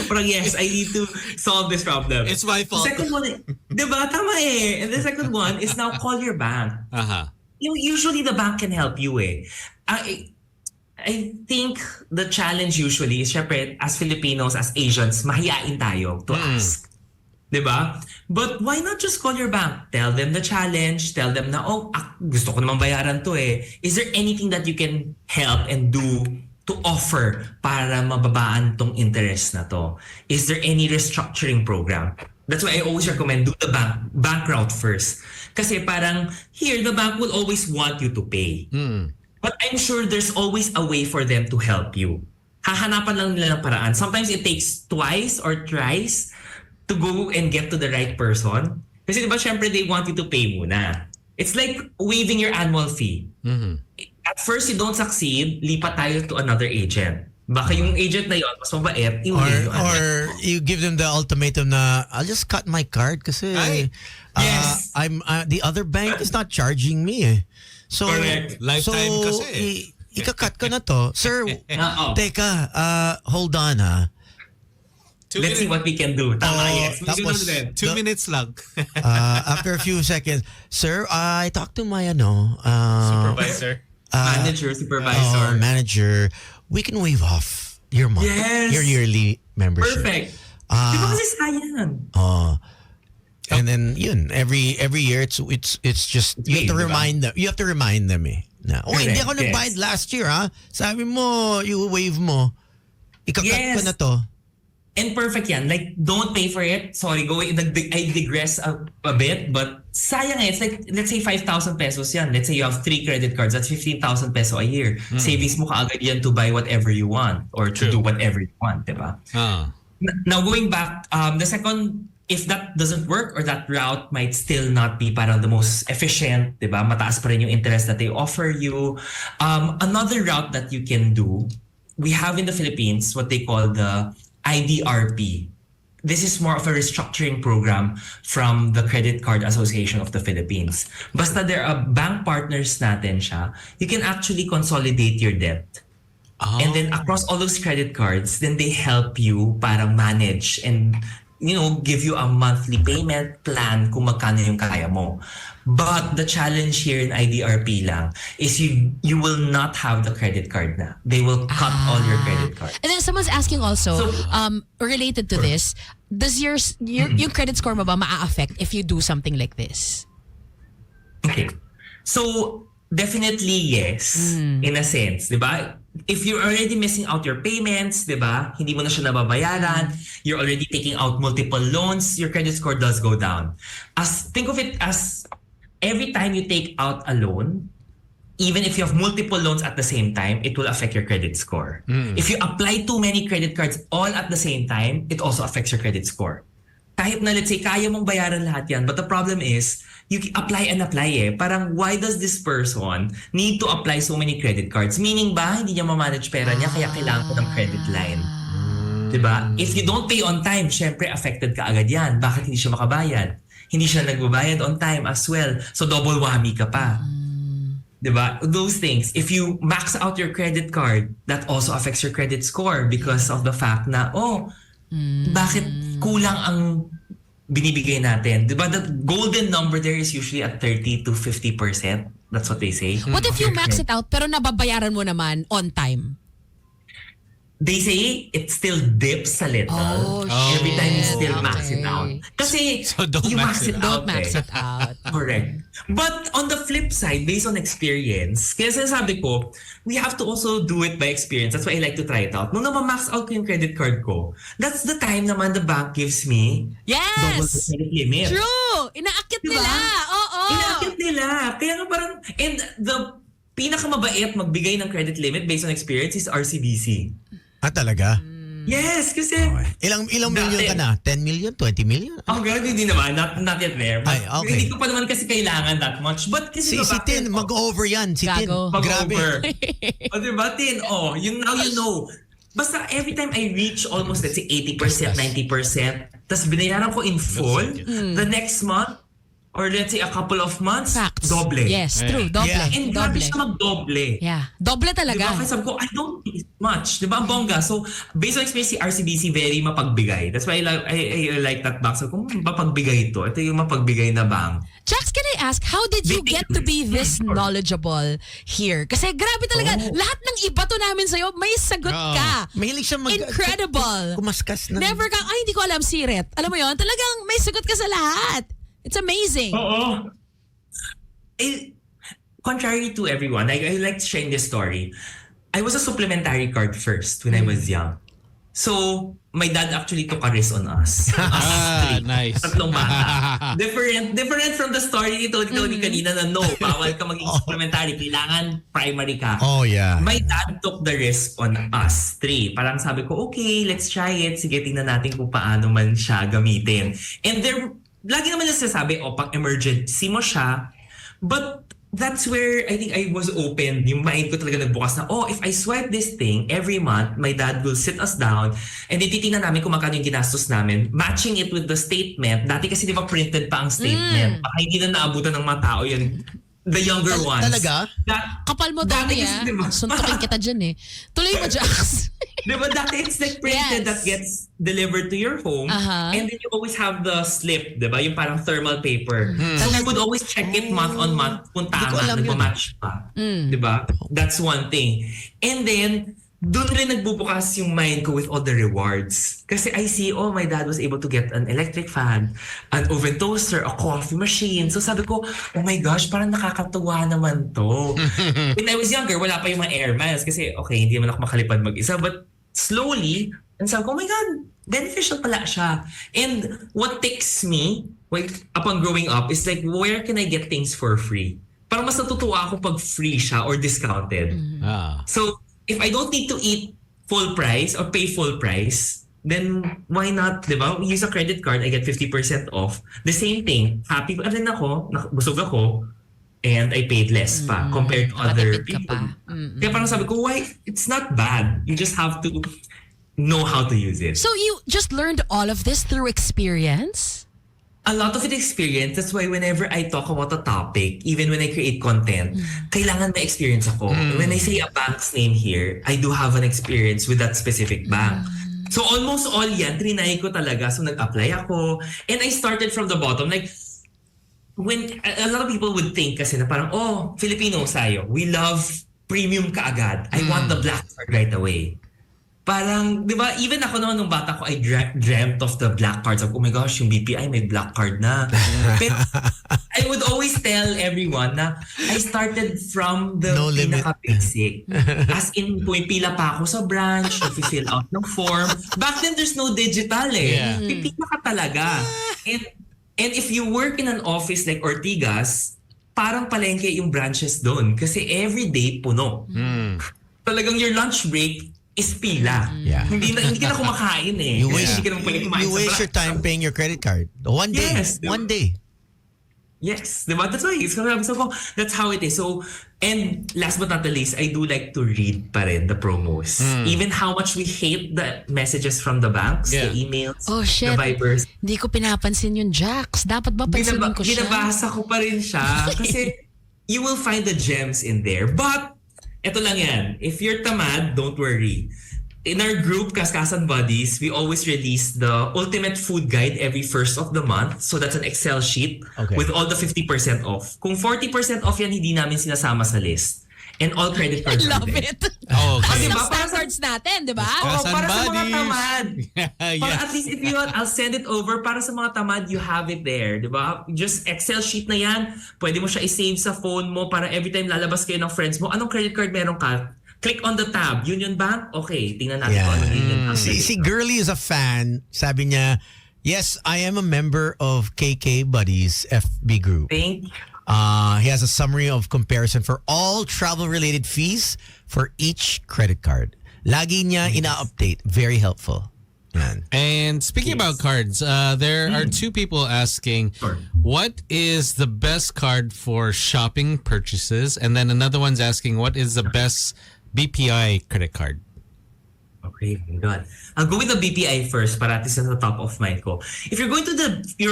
Parang, yes, I need to solve this problem. It's my fault. The second one, di ba, tama eh. And the second one is now call your bank. Uh-huh. Usually the bank can help you eh. I think the challenge usually is, syempre, as Filipinos, as Asians, mahiyain tayo to ask. Diba? But why not just call your bank? Tell them the challenge. Tell them na, gusto ko naman bayaran to eh. Is there anything that you can help and do to offer para mababaan tong interest na to? Is there any restructuring program? That's why I always recommend do the bank route first. Kasi parang here, the bank will always want you to pay. But I'm sure there's always a way for them to help you. Hahanapan lang nila ng paraan. Sometimes it takes twice or thrice to go and get to the right person. Kasi diba, syempre, they want you to pay muna. It's like waiving your annual fee. At first, you don't succeed, lipat tayo to another agent. Baka yung agent na yun, mas mabait, Or you give them the ultimatum na, I'll just cut my card kasi Yes. the other bank is not charging me eh. So, Correct. Lifetime kasi. ika-cut ko na to. Sir, teka, hold on ha. Let's see what we can do. Tama, yes. We tapos, do that. 2 minutes lang. After a few seconds, sir, I talked to my Supervisor. Manager, supervisor. manager. We can waive off your month, Yes. your yearly membership. Perfect. Di ba kasi sayang? And then yun, every year it's just you have to diba? remind them. You have to remind them eh. Na, hindi ako Correct, nagbayad last year ha. Sabi mo, you waive mo. Ika-cut ko Yes. na to. And perfect yan. Like, don't pay for it. Sorry, I digress a bit, but sayang eh. It's like, let's say 5,000 pesos yan. Let's say you have 3 credit cards. That's 15,000 peso a year. Savings mo kaagad yan to buy whatever you want or to do whatever you want, diba? Now, going back, the second, if that doesn't work or that route might still not be parang the most efficient, diba? Mataas pa rin yung interest that they offer you. Another route that you can do, we have in the Philippines what they call the IDRP. This is more of a restructuring program from the Credit Card Association of the Philippines. Basta there are bank partners natin siya, you can actually consolidate your debt. And then across all those credit cards, then they help you parang manage and give you a monthly payment plan kung magkano yung kaya mo. But the challenge here in IDRP lang is you will not have the credit card na. They will cut all your credit cards. And then someone's asking also, related to this, does your credit score mo ba maa-affect if you do something like this? Okay. So, definitely yes, in a sense, di ba? If you're already missing out your payments, di ba? Hindi mo na siya nababayaran, you're already taking out multiple loans, your credit score does go down. Think of it as every time you take out a loan, even if you have multiple loans at the same time, it will affect your credit score. If you apply too many credit cards all at the same time, it also affects your credit score. Kahit na let's say kaya mong bayaran lahat yan, but the problem is, you apply and apply eh. Parang why does this person need to apply so many credit cards? Meaning ba, hindi niya ma-manage pera niya kaya kailangan ko ng credit line. Diba? If you don't pay on time, syempre affected ka agad yan. Bakit hindi siya makabayad? Hindi siya nagbabayad on time as well. So double whammy ka pa. Diba? Those things. If you max out your credit card, that also affects your credit score because of the fact na, bakit kulang ang binibigay natin? Diba? The golden number there is usually at 30 to 50%. That's what they say. What if you max it out pero nababayaran mo naman on time? They say it still dips a little. Every time you still max it out. Kasi So don't you max it Don't max it out. Correct. But on the flip side, based on experience, kaya sinasabi ko, we have to also do it by experience. That's why I like to try it out. Nung max out ko yung credit card ko, that's the time naman the bank gives me double the Yes! credit limit. True! Inaakit Diba? nila. Oo. Inaakit nila. Kaya nga parang, and the pinakamabait magbigay ng credit limit based on experience is RCBC. Talaga? Yes, kasi Ilang million Dati. ka na? 10 million? 20 million? ang ganun hindi naman, not yet there. But Ay, okay. Hindi ko pa naman kasi kailangan that much. But kasi Si Tin, mag-over yan. Si Tin. Gago. Grabe. O diba, Tin? Now you know. Basta every time I reach almost, let's say, 80%, 90%, tas binayaran ko in full, the next month, or let's say a couple of months, Facts. doble. Yes, true. Doble. Yeah. And Doble. grabe siya mag-doble. Yeah. Doble talaga. Diba? Kasi sabi ko, I don't need much. Diba? Ang bongga. So, based on experience, si RCBC very mapagbigay. That's why I like that bank. So, kung mapagbigay ito, ito yung mapagbigay na bank. Jax, can I ask, how did you get to be this knowledgeable here? Kasi grabe talaga, lahat ng iba to namin sa'yo, may sagot ka. Mahilig siya Incredible. kumaskas na. Never ka, hindi ko alam, siret. Alam mo yon, talagang may sagot ka sa lahat. It's amazing. Oo. Contrary to everyone, I like sharing this story. I was a supplementary card first when I was young. So, my dad actually took a risk on us. Three. Nice. Tatlong bata. Different from the story ni Tony kanina na no, bawal ka maging supplementary. Kailangan primary ka. Oh, yeah. My dad took the risk on us, 3. Parang sabi ko, okay, let's try it. Sige, tingnan natin kung paano man siya gamitin. And lagi naman niya sinasabi, pang emergency mo siya. But that's where I think I was open. Yung mind ko talaga nagbukas na, if I swipe this thing every month, my dad will sit us down and titingnan namin kung magkano yung ginastos namin. Matching it with the statement. Dati kasi di ba printed pa ang statement. Baka hindi na naabutan ng mga tao yun. The younger ones. Talaga? Kapal mo Dati dami kasi, diba? Suntukin kita dyan Tuloy mo, Jax. Diba dati it's like printed Yes. that gets delivered to your home and then you always have the slip, diba? Yung parang thermal paper. So you would always check it month on month kung tama, nagmamatch pa. Diba? That's one thing. And then, doon rin nagbubukas yung mind ko with all the rewards. Kasi I see, my dad was able to get an electric fan, an oven toaster, a coffee machine. So sabi ko, oh my gosh, parang nakakatuwa naman to. When I was younger, wala pa yung mga air miles kasi okay, hindi naman ako makalipad mag-isa. But slowly, and sabi ko, oh my God, beneficial pala siya. And what takes me upon growing up is like, where can I get things for free? Parang mas natutuwa ako pag free siya or discounted. So, if I don't need to eat full price or pay full price, then why not, di ba? Use a credit card, I get 50% off. The same thing, happy pa rin ako, busog ako, and I paid less pa compared to other Nakatipid ka people. pa. Kaya parang sabi ko, why? It's not bad. You just have to know how to use it. So you just learned all of this through experience? A lot of it experience. That's why whenever I talk about a topic, even when I create content, kailangan may experience ako. When I say a bank's name here, I do have an experience with that specific bank. So almost all yan, trinay ko talaga. So nag-apply ako. And I started from the bottom. Like, when a lot of people would think kasi na parang, Filipino tayo, we love premium kaagad. I want the black card right away. Parang, di ba, even ako naman nung bata ko, I dreamt of the black cards. Like, oh my gosh, yung BPI may black card na. Pero I would always tell everyone na I started from the pinaka-basic. As in, pila pa ako sa branch, fill out ng form. Back then, there's no digital Pipila ka talaga. And if you work in an office like Ortigas, parang palengke yung branches doon. Kasi every day, puno. Talagang your lunch break, is pila. Yeah. Hindi na kumakain You waste Hindi ka naman pwede kumain your time paying your credit card. One day. Yes. One day. Yes, diba? That's why. So, that's how it is. So, and last but not the least, I do like to read pa rin the promos. Even how much we hate the messages from the banks, the emails, Oh shit. the Vibers. Hindi ko pinapansin yung Jax. Dapat ba pansinin ko siya? Ginabasa ko pa rin siya. Kasi you will find the gems in there. But, eto lang yan. If you're tamad, don't worry. In our group, Kaskasan Buddies, we always release the ultimate food guide every first of the month. So that's an Excel sheet with all the 50% off. Kung 40% off yan, hindi namin sinasama sa list. And all credit cards I love are there. it. Oh, Kasi okay. yung standards natin, di ba? Oo, Kaskasan para sa mga Buddies. tamad. Para Yes. at least if you want, I'll send it over. Para sa mga tamad, you have it there. Di ba? Just Excel sheet na yan. Pwede mo siya i-save sa phone mo para every time lalabas kayo ng friends mo, anong credit card meron ka? Click on the tab. Union Bank? Okay, tingnan natin kung ano Union Bank. Si Girly is a fan. Sabi niya, yes, I am a member of KK Buddies FB group. Thank you. He has a summary of comparison for all travel-related fees for each credit card. Lagi niya ina-update. Very helpful. Yan. And speaking about cards, there are two people asking, Sure. what is the best card for shopping purchases? And then another one's asking, what is the best BPI credit card? Okay, good. I'll go with the BPI first para at least at the top of mind ko. If you're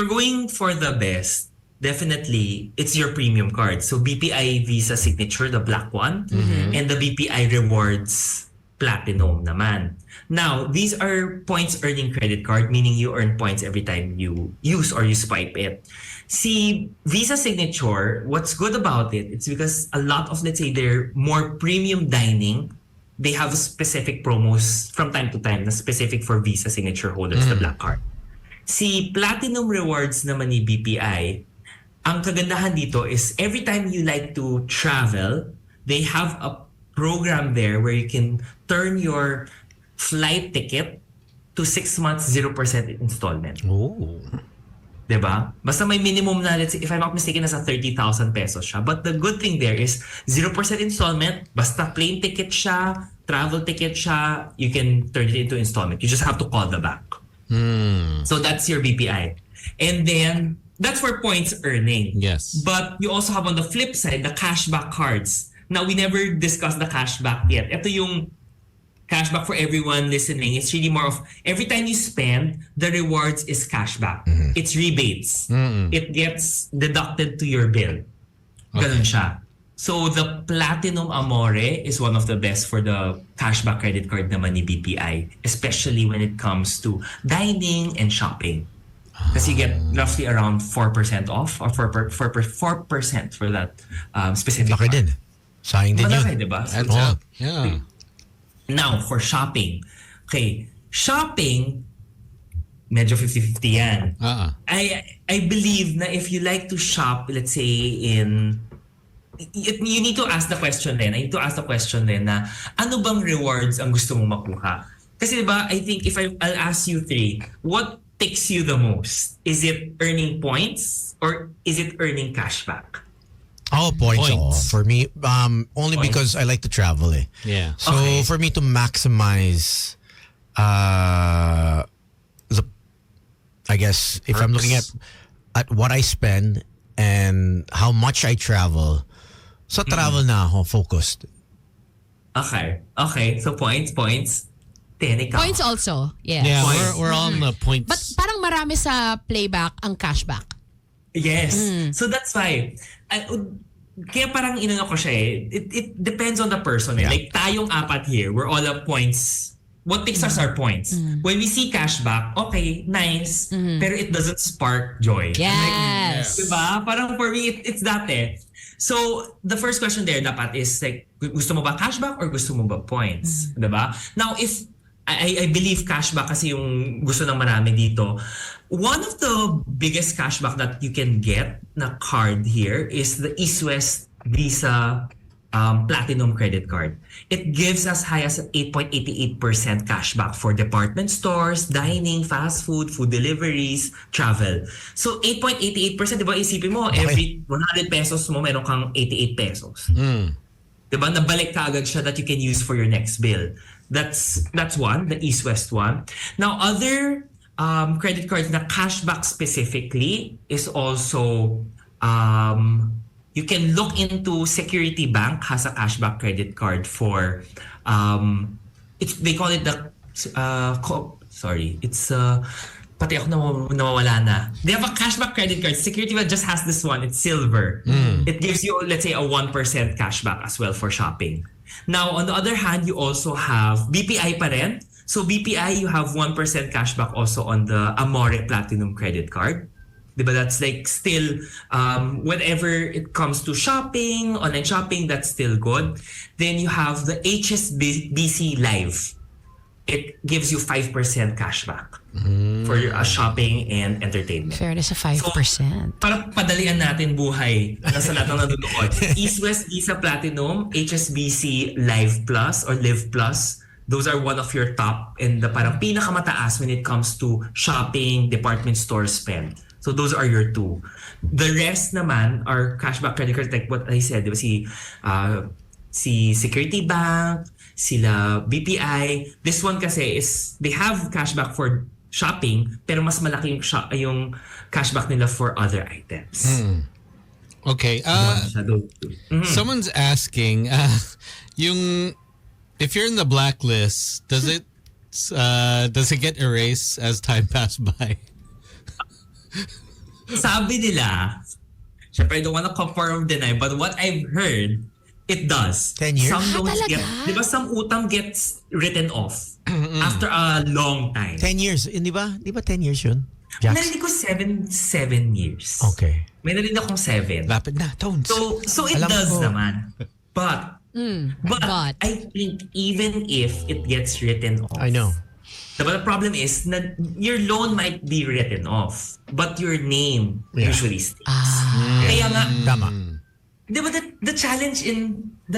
going for the best, definitely it's your premium card. So BPI Visa Signature, the black one, and the BPI Rewards Platinum naman. Now, these are points earning credit card, meaning you earn points every time you use or you swipe it. See, Visa Signature, what's good about it, it's because a lot of, let's say, their more premium dining, they have specific promos from time to time na specific for Visa Signature holders, the black card. Si Platinum Rewards naman ni BPI, ang kagandahan dito is every time you like to travel, they have a program there where you can turn your flight ticket to 6 months 0% installment. Oh. Diba? Basta may minimum na, let's say, if I'm not mistaken, nasa 30,000 pesos siya. But the good thing there is 0% installment, basta plane ticket siya, travel ticket siya, you can turn it into installment. You just have to call the bank. So that's your BPI. And then, that's for points earning. Yes. But you also have on the flip side, the cashback cards. Now, we never discussed the cashback yet. Ito yung cashback for everyone listening. It's really more of every time you spend, the rewards is cashback. It's rebates. It gets deducted to your bill. Ganun siya. So the Platinum Amore is one of the best for the cashback credit card naman ni BPI, especially when it comes to dining and shopping. Kasi you get roughly around 4% off or 4% for that specific Laki card. din. Sayang din Malaki, yun. diba? That's Oh. up. Yeah. Now, for shopping. Okay, shopping, medyo 50-50 yan. I believe na if you like to shop, let's say you need to ask the question then. I need to ask the question then na ano bang rewards ang gusto mong makuha? Kasi diba, I think if I'll ask you three, what ticks you the most? Is it earning points or is it earning cashback? Oh, points. Points. For me, only Points. because I like to travel. Yeah. So Okay. for me to maximize, I guess if I'm looking at what I spend and how much I travel, sa travel na ako focused. Okay. So points. Then ikaw. Points also. Yes. Yeah, Points. we're on the points. But parang marami sa playback ang cashback. Yes. So that's why. Kaya parang inano ko siya eh. It depends on the person eh. Yeah. Like tayong apat here, we're all at points. What takes us are points. When we see cashback, okay, nice. Pero it doesn't spark joy. Yes. Diba? Parang for me, it's that eh. So, the first question there dapat is like, gusto mo ba cashback or gusto mo ba points? Diba? Now, if I believe cashback kasi yung gusto ng marami dito. One of the biggest cashback that you can get na card here is the East West Visa Platinum credit card. It gives as high as 8.88% cashback for department stores, dining, fast food, food deliveries, travel. So 8.88%, di ba isipin mo, every 100 pesos mo, meron kang 88 pesos. Di ba? Nabalik ka agad siya that you can use for your next bill. That's one, the East West one. Now, other credit cards na cashback specifically is also you can look into Security Bank has a cashback credit card for they call it the pati ako nawawala na. They have a cashback credit card. Security Bank just has this one. It's silver. It gives you, let's say, a 1% cashback as well for shopping. Now, on the other hand, you also have BPI pa rin. So BPI, you have 1% cashback also on the Amore Platinum credit card. Diba? That's like still, whenever it comes to shopping, online shopping, that's still good. Then you have the HSBC Live. It gives you 5% cashback for your shopping and entertainment. Fairness sa 5%. So, para padalian natin buhay sa lahat ng nanonood. East West Visa Platinum, HSBC Live Plus or Live Plus, those are one of your top and the parang pinakamataas when it comes to shopping, department store spend. So those are your two. The rest naman are cashback credit cards like what I said, diba si Security Bank, sila BPI. This one kasi is they have cashback for shopping pero mas malaki yung cashback nila for other items. Okay. Someone's asking, if you're in the blacklist, does it get erased as time passed by? Sabi nila, syempre I don't wanna confirm or deny, but what I've heard, it does. 10 years? Some loans di ba some utang gets written off after a long time. 10 years. Di ba 10 years yun? Jax? Narinig ko 7 years. Okay. May narinig akong 7. Lapit na, Tones. So it Alam does ko. naman. But I think even if it gets written off, I know. the problem is that your loan might be written off, but your name usually stays. Kaya nga, Tama. diba the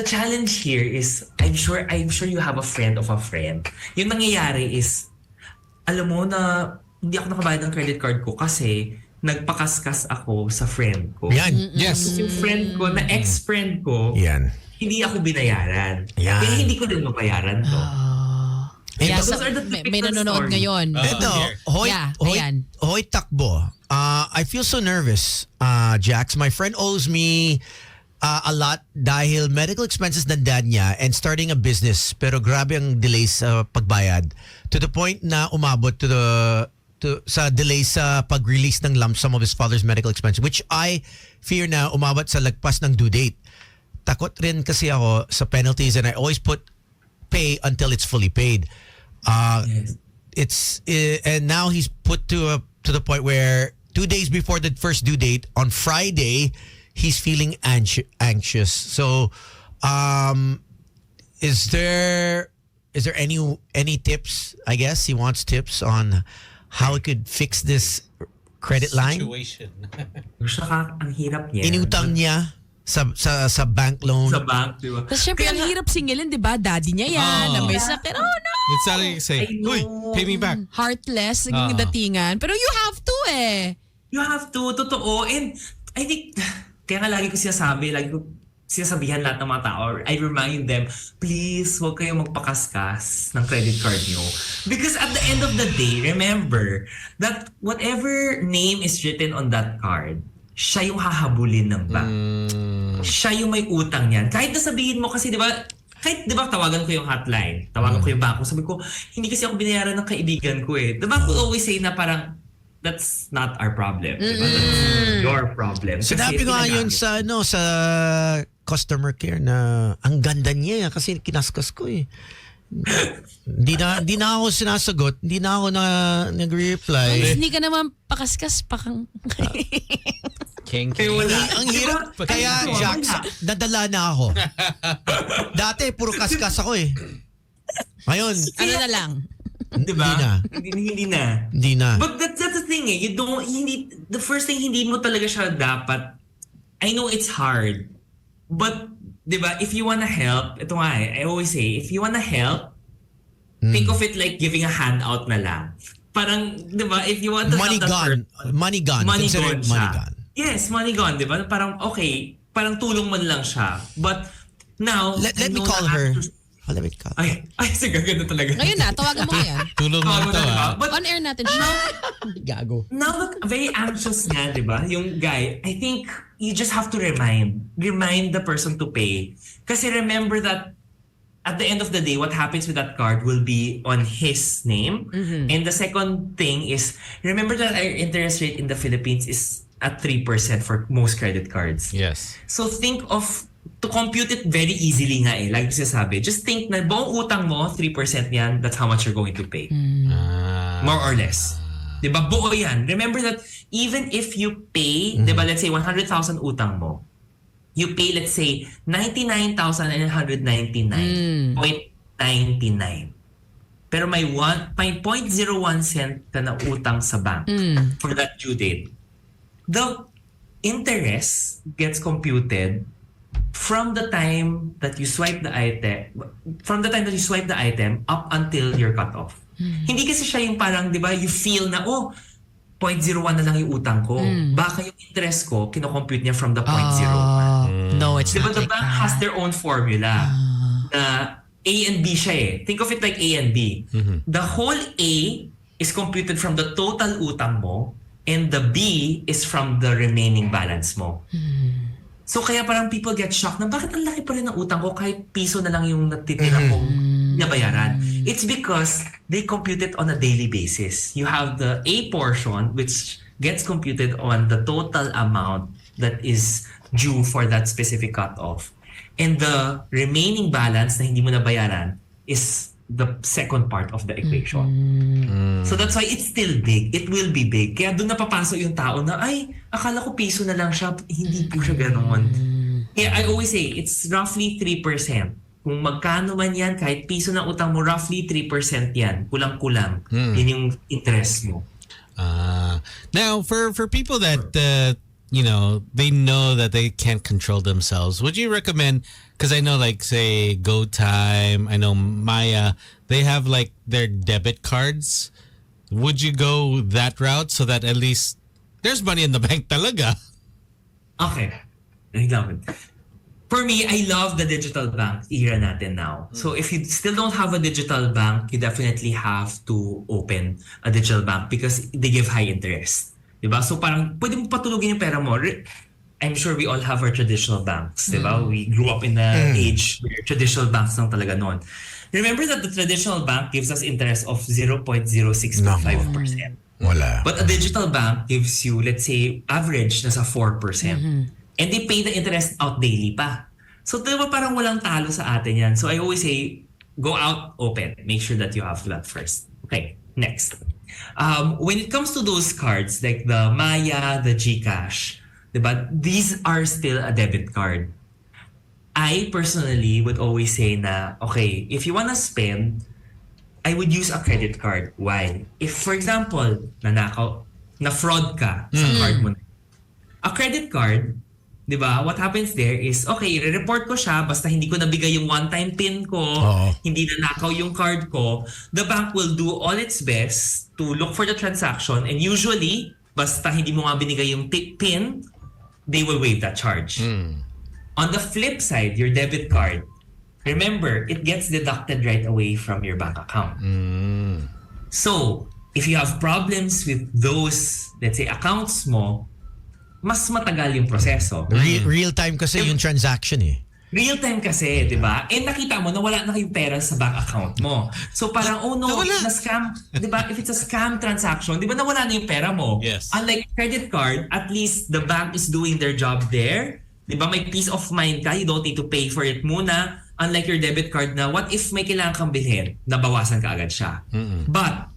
challenge here is I'm sure you have a friend of a friend. Yung nangyayari is alam mo na hindi ako nakabayad ng credit card ko kasi nagpakaskas ako sa friend ko. Yan. Yes. Yung friend ko na ex-friend ko, Yan. hindi ako binayaran. Yan. Kaya hindi ko din mabayaran to. Yeah, those so, are the may typical nanonood stories. ngayon. Ito, ayan. Hoy takbo. I feel so nervous, Jax. My friend owes me a lot dahil medical expenses ng dad niya and starting a business. Pero grabe ang delays sa pagbayad. To the point na umabot sa delays sa pag-release ng lump sum of his father's medical expenses, which I fear na umabot sa lagpas ng due date. Takot rin kasi ako sa penalties and I always pay until it's fully paid. Yes. And now he's put to the point where 2 days before the first due date on Friday, he's feeling anxious. So, is there any tips? I guess he wants tips on how he could fix this credit line. Situation. Ang hirap niya. Inutang niya sa bank loan. Sa bank, di ba? Tapos syempre, ang hirap singilin, di ba? Daddy niya yan, na may sakit. Oh no! It's not like you say, I know. "Uy, pay me back." Heartless, naging datingan. Pero you have to You have to, totoo. And I think, kaya nga lagi ko sinasabihan lahat ng mga tao, I remind them, please, huwag kayo magpakaskas ng credit card nyo. Because at the end of the day, remember that whatever name is written on that card, siya yung hahabulin ng bank. Siya yung may utang yan. Kahit nasabihin mo kasi, di ba, tawagan ko yung hotline, tawagan ko yung banko, sabi ko, hindi kasi ako binayaran ng kaibigan ko eh. The bank will always say na parang, that's not our problem. Diba? That's your problem. Sinabi ko nga yun sa customer care na ang ganda niya kasi kinaskas ko eh. Hindi na ako sinasagot, hindi na ako nag-reply. Hindi ka naman pakaskas pa kang... King. Ang hirap. Kaya, Jax, nadala na ako. Dati, puro kaskas ako eh. Ngayon, Ano na lang? Diba? Hindi Hindi na. But that's the thing eh. The first thing, hindi mo talaga siya dapat, I know it's hard, but, diba, if you wanna help, ito nga eh, I always say, if you wanna help, think of it like giving a handout na lang. Parang, diba, if you want to Money help that gone. Money gone. money Consider gone it money siya. gone. Yes, money gone, di ba? Parang, okay, parang tulong man lang siya. But, now, Let I me know call na her. after- Let me call. Ay, sige, ganda talaga. Ngayon na, tawagan mo yan. Tulong mo Tawagan to na, diba? ah. But On air natin siya. Gago. now that very anxious nga, di ba? Yung guy, I think you just have to remind the person to pay. Kasi remember that at the end of the day, what happens with that card will be on his name. And the second thing is, remember that our interest rate in the Philippines is at 3% for most credit cards. Yes. So think of, to compute it very easily nga like you sabi, just think na buong utang mo, 3% yan, that's how much you're going to pay. More or less. Diba? Buo yan. Remember that even if you pay, diba, let's say 100,000 utang mo, you pay, let's say, 99,999.99. Pero may 0.01 cent ka na utang sa bank for that due date. The interest gets computed from the time that you swipe the item up until you're cut off. Hindi kasi siya yung parang, di ba, you feel na, 0.01 na lang yung utang ko. Baka yung interest ko, kinocompute niya from the 0.01. No, it's Diba not the like bank that. has their own formula na A and B siya eh. Think of it like A and B. The whole A is computed from the total utang mo and the B is from the remaining balance mo. So kaya parang people get shocked na bakit ang laki pa rin ng utang ko kahit piso na lang yung natitira kong nabayaran. It's because they compute it on a daily basis. You have the A portion which gets computed on the total amount that is due for that specific cutoff. And the remaining balance na hindi mo nabayaran is the second part of the equation. So that's why it's still big. It will be big. Kaya doon napapasok yung tao na, ay, akala ko piso na lang siya. Hindi po siya ganoon. Kaya I always say, it's roughly 3%. Kung magkano man yan, kahit piso ng utang mo, roughly 3% yan. Kulang-kulang. Yun yung interest mo. Now, for people that they know that they can't control themselves, would you recommend? Because I know, like, say, Go Time, I know Maya, they have like their debit cards. Would you go that route so that at least there's money in the bank talaga? Okay. I love it. For me, I love the digital bank era natin now. So if you still don't have a digital bank, you definitely have to open a digital bank because they give high interest. Diba? So parang pwede mo patulugin yung pera mo. I'm sure we all have our traditional banks. Diba? We grew up in an age where traditional banks lang talaga noon. Remember that the traditional bank gives us interest of 0.0625%. Wala. But a digital bank gives you, let's say, average nasa 4%. And they pay the interest out daily pa. So diba parang walang talo sa atin yan. So I always say, go out, open. Make sure that you have that first. Okay, next. When it comes to those cards, like the Maya, the GCash, diba, these are still a debit card. I personally would always say na, okay, if you wanna spend, I would use a credit card. Why? If, for example, na-fraud ka sa card mo, a credit card, di ba, what happens there is, okay, i-report ko siya, basta hindi ko nabigay yung one-time PIN ko, hindi nanakaw yung card ko, the bank will do all its best to look for the transaction, and usually, basta hindi mo nga binigay yung PIN, they will waive that charge. On the flip side, your debit card, remember, it gets deducted right away from your bank account. So, if you have problems with those, let's say, accounts mo, mas matagal yung proseso. Real time kasi yung transaction eh. Real time kasi, di ba? And nakita mo na wala na kayong pera sa bank account mo. So parang, oh no, na-scam. Di ba? If it's a scam transaction, di ba nawala na yung pera mo? Yes. Unlike credit card, at least the bank is doing their job there. Di ba? May peace of mind ka. You don't need to pay for it muna. Unlike your debit card na, what if may kailangan kang bilhin? Nabawasan ka agad siya. But,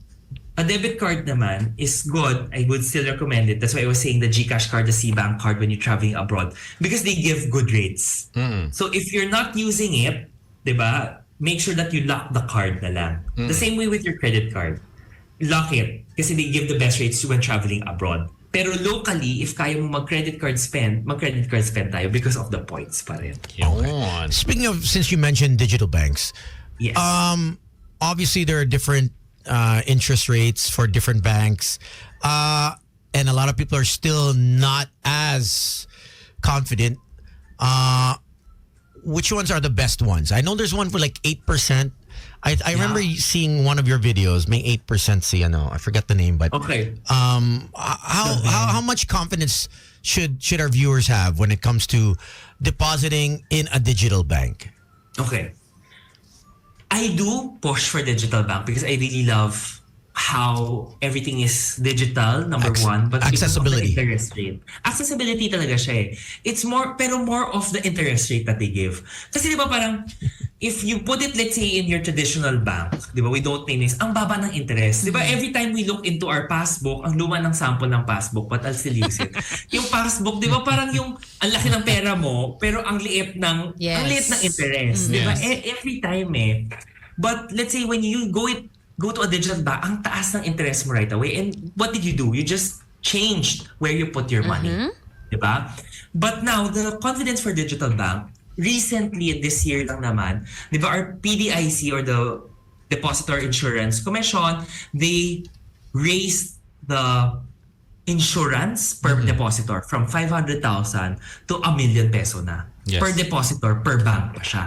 a debit card naman is good. I would still recommend it. That's why I was saying the GCash card, the C-Bank card when you're traveling abroad. Because they give good rates. So if you're not using it, diba, make sure that you lock the card na lang. The same way with your credit card. Lock it. Kasi they give the best rates when traveling abroad. Pero locally, if kaya mo mag-credit card spend tayo because of the points pa rin. Yun. Speaking of, since you mentioned digital banks, Yes. obviously there are different interest rates for different banks. And a lot of people are still not as confident. Which ones are the best ones? I know there's one for like 8%. I remember seeing one of your videos, may 8% I forget the name, but Okay. how much confidence should our viewers have when it comes to depositing in a digital bank? Okay. I do push for digital bank because I really love how everything is digital, number one. But accessibility. Because of the interest rate. Accessibility talaga siya eh. It's more of the interest rate that they give. Kasi di ba parang, if you put it, let's say, in your traditional bank, di ba, we don't name this, ang baba ng interest. Di ba, every time we look into our passbook, ang luma ng sample ng passbook, but I'll still use it. Yung passbook, di ba, parang yung, ang laki ng pera mo, pero ang liit ng interest. Di ba, every time eh. But let's say, when you go to a digital bank, ang taas ng interest mo right away. And what did you do? You just changed where you put your money. Diba? But now, the confidence for digital bank, recently, this year lang naman, diba, our PDIC or the Depositor Insurance Commission, they raised the insurance per depositor from 500,000 to 1 million peso na. Yes. Per depositor, per bank pa siya.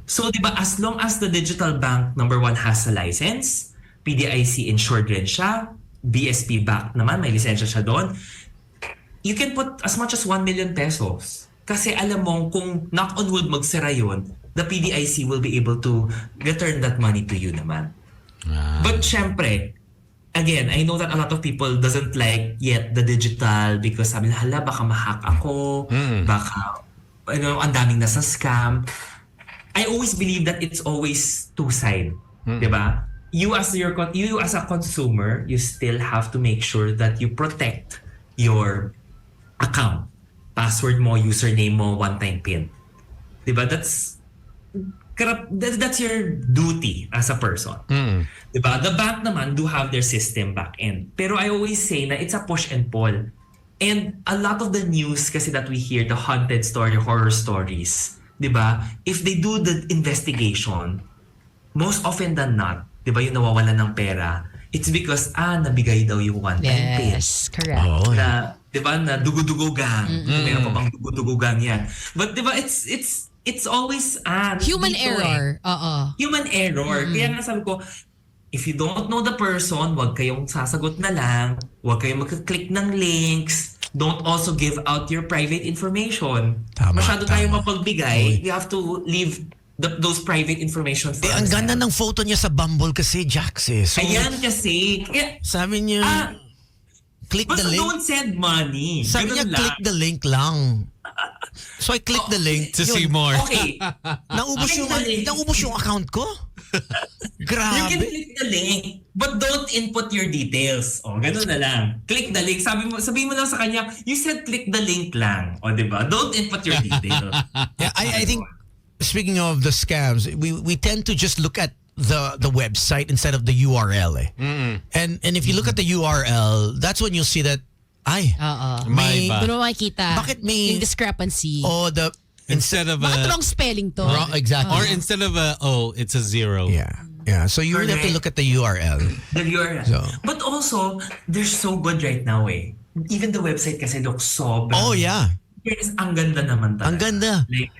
So, di ba, as long as the digital bank, number one, has a license, PDIC insured rin siya, BSP back naman, may lisensya siya doon, you can put as much as 1 million pesos. Kasi alam mo, kung knock on wood magsara yun, the PDIC will be able to return that money to you naman. But syempre, again, I know that a lot of people doesn't like yet the digital because sabi na, hala, baka ma-hack ako, baka, ang daming nasa scam. I always believe that it's always two-side, diba? You as a consumer, you still have to make sure that you protect your account, password mo, username mo, one-time PIN, diba? That's your duty as a person, diba? The bank naman do have their system back end, pero I always say na it's a push and pull, and a lot of the news kasi that we hear, the haunted story, horror stories. Diba? If they do the investigation, most often than not, diba, yung nawawalan ng pera, it's because, nabigay daw yung one-time pin. Yes, correct. Oh, Na, diba, na dugo-dugo gang. Meron pa bang dugo-dugo gang yan. But diba, it's always, Human dito error. Human error. Kaya nga sabi ko, if you don't know the person, wag kayong sasagot na lang, wag kayong magka-click ng links, don't also give out your private information. Masyado tayong mapagbigay. You have to leave those private information for ang ganda ng photo niya sa Bumble kasi, Jax eh. So, ayan kasi. sabi niya, click the link. Don't send money. Sabi niya, click the link lang. So I click the link. To see more. Okay. Naubos yung account ko. Grabe. You can click the link, but don't input your details. Ganun na lang. Click the link. Sabihin mo lang sa kanya, you said click the link lang. Diba? Don't input your details. Yeah, I think, speaking of the scams, we tend to just look at the website instead of the URL. Eh. And if you look at the URL, that's when you'll see that, may, doon mo makikita bakit may yung discrepancy. Instead of bakit wrong spelling to? Wrong, exactly. Or instead of a O, it's a 0. Yeah. So you really have to look at the URL. The URL. So. But also, they're so good right now eh. Even the website kasi looks so Oh yeah. Yes, ang ganda naman talaga. Ang ganda. Like,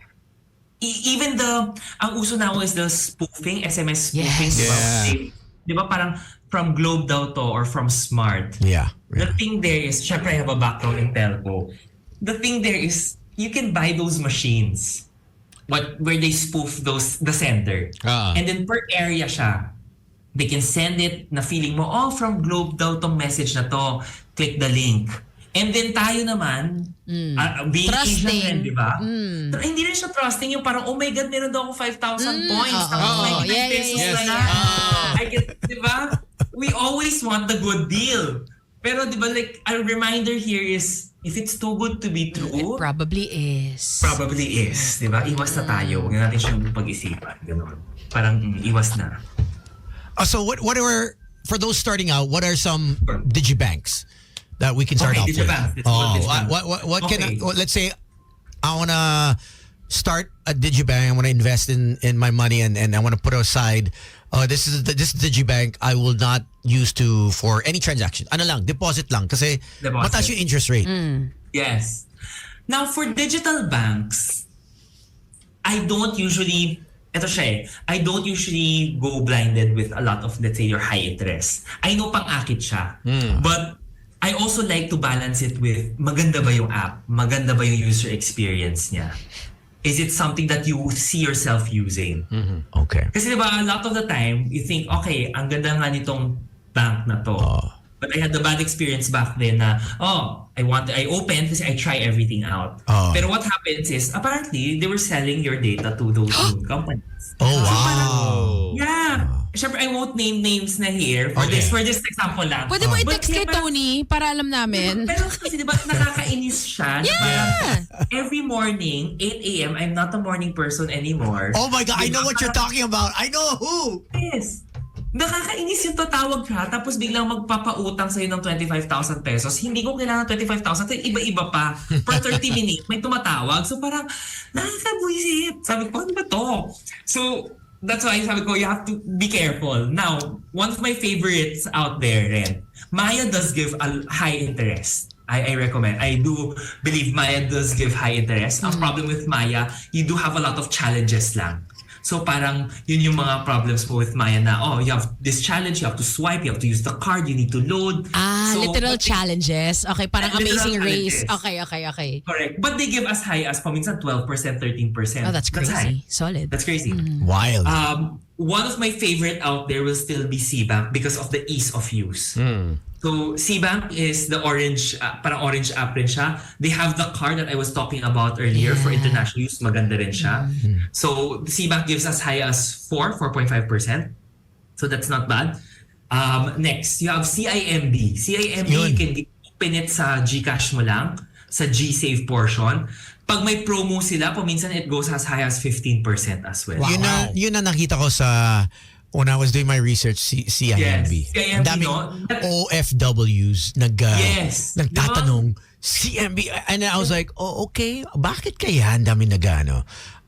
even ang uso na is the spoofing, SMS spoofing. Yes. Yeah. Di ba parang from Globe daw to or from Smart. Yeah. The thing there is, syempre I have a background in telco. The thing there is, you can buy those machines where they spoof the sender. And then per area siya. They can send it na feeling mo, from Globe daw tong message na to. Click the link. And then tayo naman, being Asian rin, di ba? Hindi rin siya trusting yung parang, oh my God, meron daw ako 5,000 points. Yes. I get, di ba? We always want the good deal. Pero di ba, like, a reminder here is, if it's too good to be true, It probably is. Probably is. Di ba? Iwas na tayo. Huwag na natin siyang pag-isipan. Ganun. Parang iwas na. So what are, for those starting out, what are some digibanks that we can start off with? Digibank. What can let's say I want to start a digibank. I want to invest in my money and I want to put aside this digibank I will not use for any transaction. Ano lang, deposit lang kasi mataas yung interest rate. Yes. Now for digital banks, I don't usually go blinded with a lot of, let's say, your high interest. I know pang-akit siya. But I also like to balance it with maganda ba yung app? Maganda ba yung user experience niya? Is it something that you see yourself using? Okay. Kasi diba, a lot of the time, you think, okay, ang ganda nga nitong bank na to. But I had the bad experience back then na, I opened kasi I try everything out. Pero what happens is, apparently, they were selling your data to those companies. Oh, wow. So, yeah. Siyempre, I won't name names na here for this example lang. Pwede mo i-text kay Tony para alam namin. Pero kasi diba, nakakainis siya. Yeah! Every morning, 8 a.m., I'm not a morning person anymore. Oh my God, I know what you're talking about. I know who. Yes. Nakakainis yung tatawag ka tapos biglang magpapautang sa'yo ng 25,000 pesos. Hindi ko kailangan 25,000. Iba-iba pa. Per 30 minutes, may tumatawag. So parang, nakakabuisip. Sabi ko, ano ba to? So, that's why sabi ko, you have to be careful. Now, one of my favorites out there rin, Maya does give a high interest. I recommend. I do believe Maya does give high interest. Ang problem with Maya, you do have a lot of challenges lang. So parang yun yung mga problems mo with Maya na, you have this challenge, you have to swipe, you have to use the card, you need to load. So, Literal challenges. Okay, parang Amazing Race. challenges. Okay. Correct. But they give as high as paminsan 12%, 13%. Oh, that's crazy. high. Solid. That's crazy. Wild. One of my favorite out there will still be Cbank because of the ease of use. So Cbank is the orange, parang orange app rin siya. They have the card that I was talking about earlier for international use. Maganda rin siya. So Cbank gives as high as 4.5%. So that's not bad. Next, you have CIMB. CIMB, Yun. you can open it sa GCash mo lang, sa GSave portion. Pag may promo sila, paminsan it goes as high as 15% as well. Yun na nakita ko sa when I was doing my research, CIMB. Yes, CIMB, Ang daming no? OFWs Yes. nagtatanong, CIMB. And I was like, okay, bakit kaya ang daming nagano?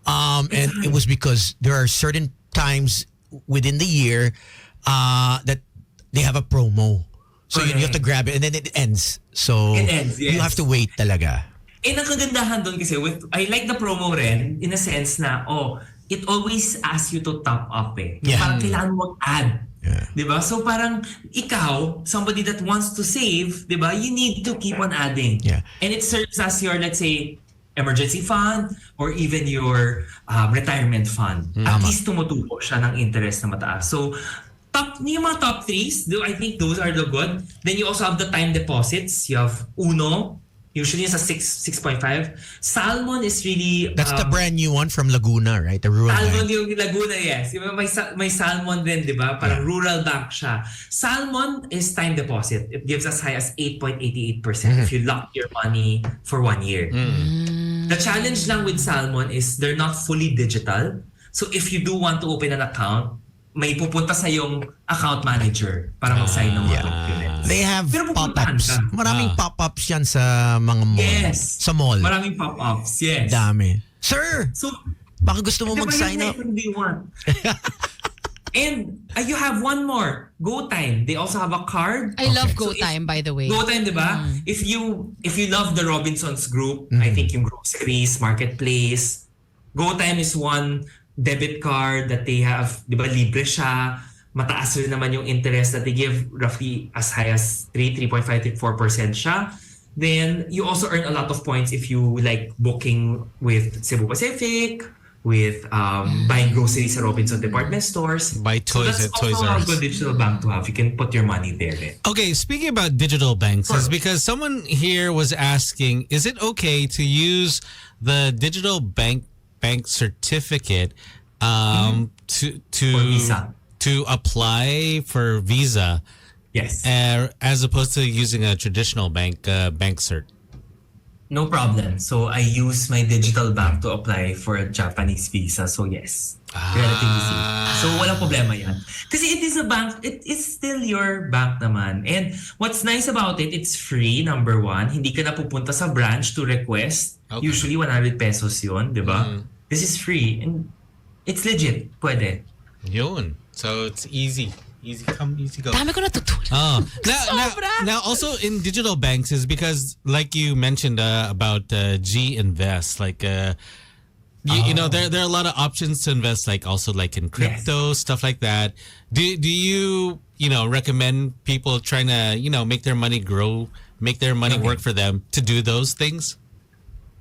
And it was because there are certain times within the year that they have a promo. So you have to grab it and then it ends. So It ends, yes. you have to wait talaga. Ang kagandahan doon kasi, I like the promo rin in a sense na, it always asks you to top up eh. Yeah. Parang kailangan mo mag-add. Yeah. Diba? So parang ikaw, somebody that wants to save, diba? You need to keep on adding. Yeah. And it serves as your, let's say, emergency fund or even your retirement fund. At least tumutubo siya ng interest na mataas. So, yung mga top threes, I think those are the good. Then you also have the time deposits. You have Uno. Usually it's a 6.5. Salmon is really... That's the brand new one from Laguna, right? The rural Salmon bank. yung Laguna, yes. May Salmon din, di ba? Parang rural bank siya. Salmon is time deposit. It gives as high as 8.88% if you lock your money for 1 year. The challenge lang with Salmon is they're not fully digital. So if you do want to open an account, may pupunta sa yung account manager para mag-sign ng mga documents. They have Pero pupuntahan pop-ups. ka. Maraming pop-ups yan sa mga mall. Yes. Sa mall. Maraming pop-ups, yes. Dami. Sir, So, baka gusto mo mag-sign up. What do you want? And you have one more, GoTime. They also have a card. I love So GoTime, by the way. GoTime, di ba? If you love the Robinsons Group, I think yung groceries, marketplace, GoTime is one debit card that they have, di ba, libre siya. Mataas rin naman yung interest that they give, roughly as high as 3.5 to 4% siya. Then, you also earn a lot of points if you like booking with Cebu Pacific, with buying groceries at Robinson department stores. Buy toys at Toys R Us. That's also a good digital bank to have. You can put your money there. Okay, speaking about digital banks, is because someone here was asking, is it okay to use the digital bank certificate For Visa. to apply for Visa, Yes. as opposed to using a traditional bank cert? No problem. So I use my digital bank to apply for a Japanese visa. So yes, relatively easy. So walang problema yan. Kasi it is a bank, it is still your bank naman. And what's nice about it, it's free, number one. Hindi ka na pupunta sa branch to request. Okay. Usually 100 pesos yun, di ba? This is free and it's legit. Pwede. Yun. So it's easy. Easy come, easy go. Dami ko natutunan. Now, also in digital banks is because, like you mentioned about G Invest, like you know, there are a lot of options to invest, like also like in crypto, stuff like that. Do you recommend people trying to make their money grow make their money work for them to do those things?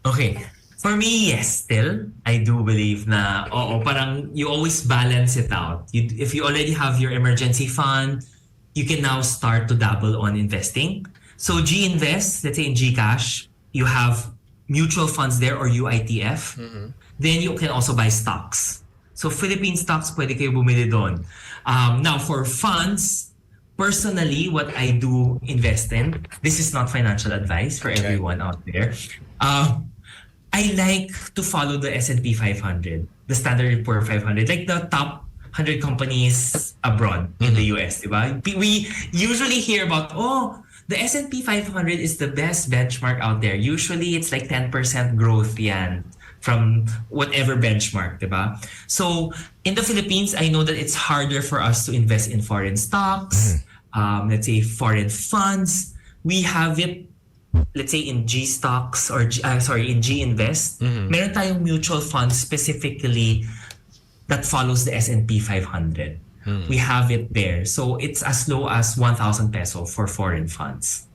Okay. For me, yes, still. I do believe na, parang you always balance it out. If you already have your emergency fund, you can now start to dabble on investing. So G-Invest, let's say in Gcash, you have mutual funds there or UITF. Then you can also buy stocks. So Philippine stocks, pwede kayo bumili doon. Now for funds, personally, what I do invest in, this is not financial advice for everyone out there. I like to follow the S&P 500, the Standard & Poor's 500, like the top 100 companies abroad in the US, diba? We usually hear about, the S&P 500 is the best benchmark out there. Usually, it's like 10% growth yan from whatever benchmark, diba? So, in the Philippines, I know that it's harder for us to invest in foreign stocks, let's say foreign funds. We have it, let's say in G stocks or in G Invest, meron tayong mutual fund specifically that follows the S&P 500. We have it there. So it's as low as 1,000 peso for foreign funds.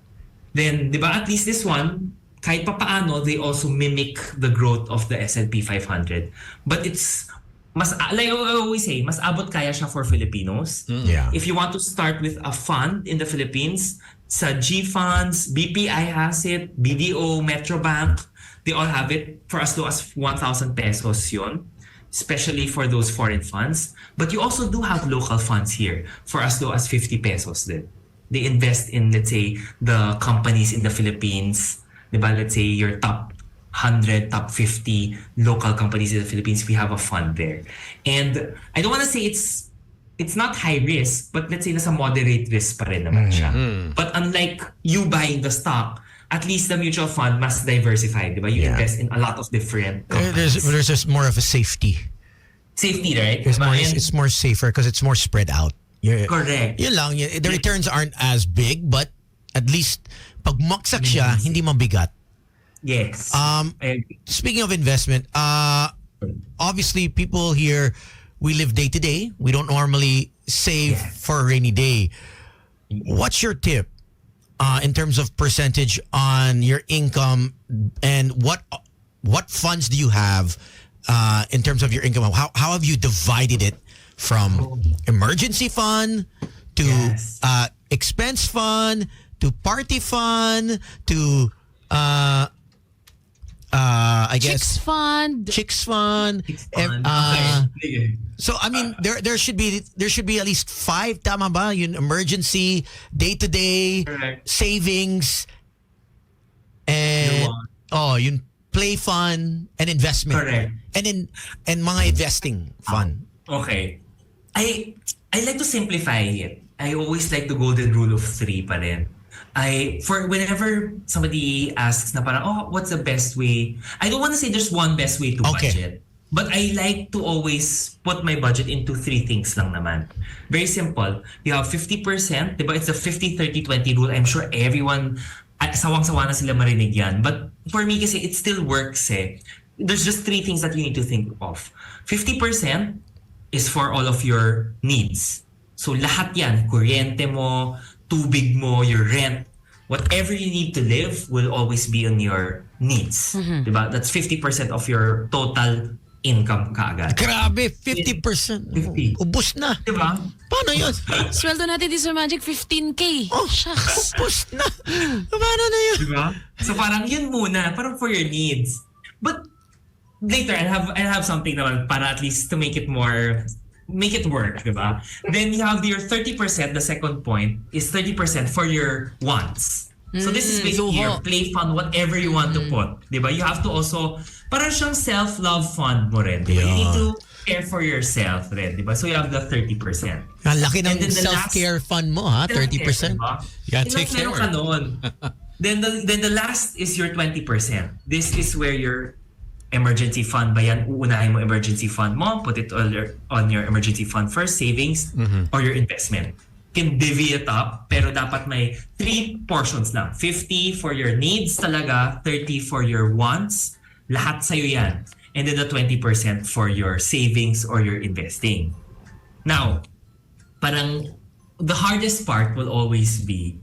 Then, di ba, at least this one, kahit pa paano, they also mimic the growth of the S&P 500. But it's, like I always say, mas abot kaya siya for Filipinos. Yeah. If you want to start with a fund in the Philippines, sa G Funds, BPI has it, BDO, Metrobank, they all have it for as low as 1,000 pesos yun, especially for those foreign funds. But you also do have local funds here for as low as 50 pesos din. They invest in, let's say, the companies in the Philippines. Diba? Let's say your top 100, top 50 local companies in the Philippines, we have a fund there. And I don't want to say it's not high risk, but let's say nasa moderate risk pa rin naman siya. But unlike you buying the stock, at least the mutual fund must diversify, di ba? You invest in a lot of different companies. There's just more of a safety. Safety, right? It's more safer because it's more spread out. Correct. Yun lang, the returns aren't as big, but at least pag maksak siya, hindi mabigat. Yes. Speaking of investment, obviously people here, we live day to day. We don't normally save for a rainy day. What's your tip in terms of percentage on your income, and what funds do you have in terms of your income? How have you divided it from emergency fund to expense fund to party fund to I guess Chicks fund. Okay. So I mean, there should be at least 5, tama ba? Yung emergency, day to day, savings, and yung play fund and investment. Correct. And mga investing fund. Okay. I like to simplify it. I always like the golden rule of 3 pa rin. For whenever somebody asks na parang, what's the best way? I don't want to say there's one best way to budget. But I like to always put my budget into 3 things lang naman. Very simple. You have 50%, diba? It's the 50-30-20 rule. I'm sure everyone, sawang-sawa na sila marinig yan. But for me kasi, it still works eh. There's just 3 things that you need to think of. 50% is for all of your needs. So lahat yan, kuryente mo, tubig mo, your rent, whatever you need to live will always be on your needs. Diba? That's 50% of your total income kaagad. Grabe, 50%. 50. Ubus na. Diba? Paano yun? Sweldo natin dito sa Magic, 15K. Oh, shucks. Ubus na. Paano na yun? Diba? So parang yun muna, parang for your needs. But later, I'll have something naman para at least to make it work, diba? Then you have your 30%, the second point, is 30% for your wants. So this is basically your play fund, whatever you want to put. Diba? You have to also, parang siyang self-love fund mo rin. Diba? You need to care for yourself rin. Diba? So you have the 30%. Ang laki ng self-care fund mo, ha? 30%. Diba? Yeah, take care. Ka nun. Then the last is your 20%. This is where your emergency fund ba yan? Uunahin mo emergency fund mo, put it on your emergency fund first, savings, or your investment. Can divvy it up, pero dapat may 3 portions lang. 50 for your needs talaga, 30 for your wants, lahat sa'yo yan. And then the 20% for your savings or your investing. Now, parang the hardest part will always be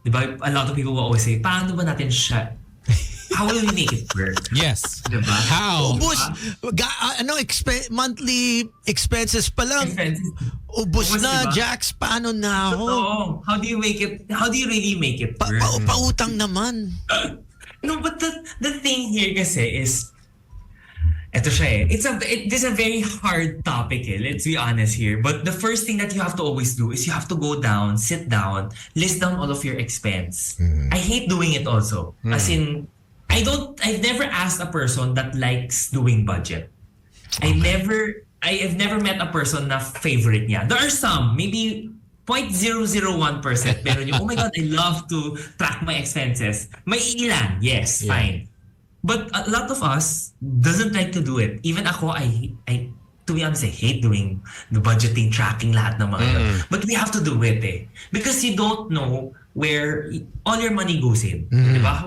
diba, a lot of people will always say, paano ba natin siya, how will we make it work? Yes. Diba? How? Ubus. Monthly expenses pa lang. Expenses. Ubus na, diba? Jax. Paano na ako? So, how do you really make it work? Pautang naman. No, but the thing here kasi is, eto siya eh. This is a very hard topic eh. Let's be honest here. But the first thing that you have to always do is you have to go down, sit down, list down all of your expense. I hate doing it also. As in, I've never asked a person that likes doing budget. I have never met a person na favorite niya. There are some, maybe 0.001%. Pero yung, oh my God, I love to track my expenses. May ilan, yes, fine. But a lot of us doesn't like to do it. Even ako, I to be honest, I hate doing the budgeting, tracking lahat ng mga. But we have to do it eh. Because you don't know where all your money goes in. Diba?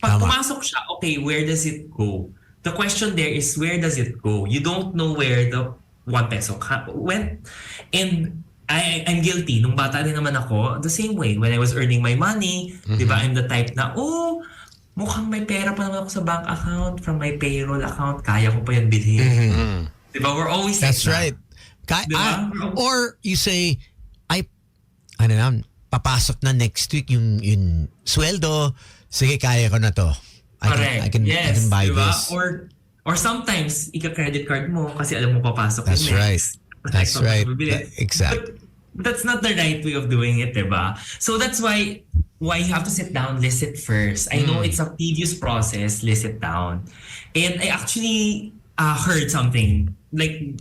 Pag pumasok siya, okay, where does it go? The question there is, where does it go? You don't know where the 1 peso went. And I'm guilty. Nung bata din naman ako, the same way. When I was earning my money, diba, I'm the type na, mukhang may pera pa naman ako sa bank account from my payroll account. Kaya ko pa yan bilhin. Diba? We're always That's like right. Diba? Or you say, papasok na next week yung sweldo. Sige, kaya ko na to. I can buy diba? this. Or sometimes, ika-credit card mo kasi alam mo papasok That's yung right. next. That's right. But Exactly. that's not the right way of doing it, diba? So that's why you have to sit down, list it first. I know it's a tedious process, list it down. And I actually heard something. Like,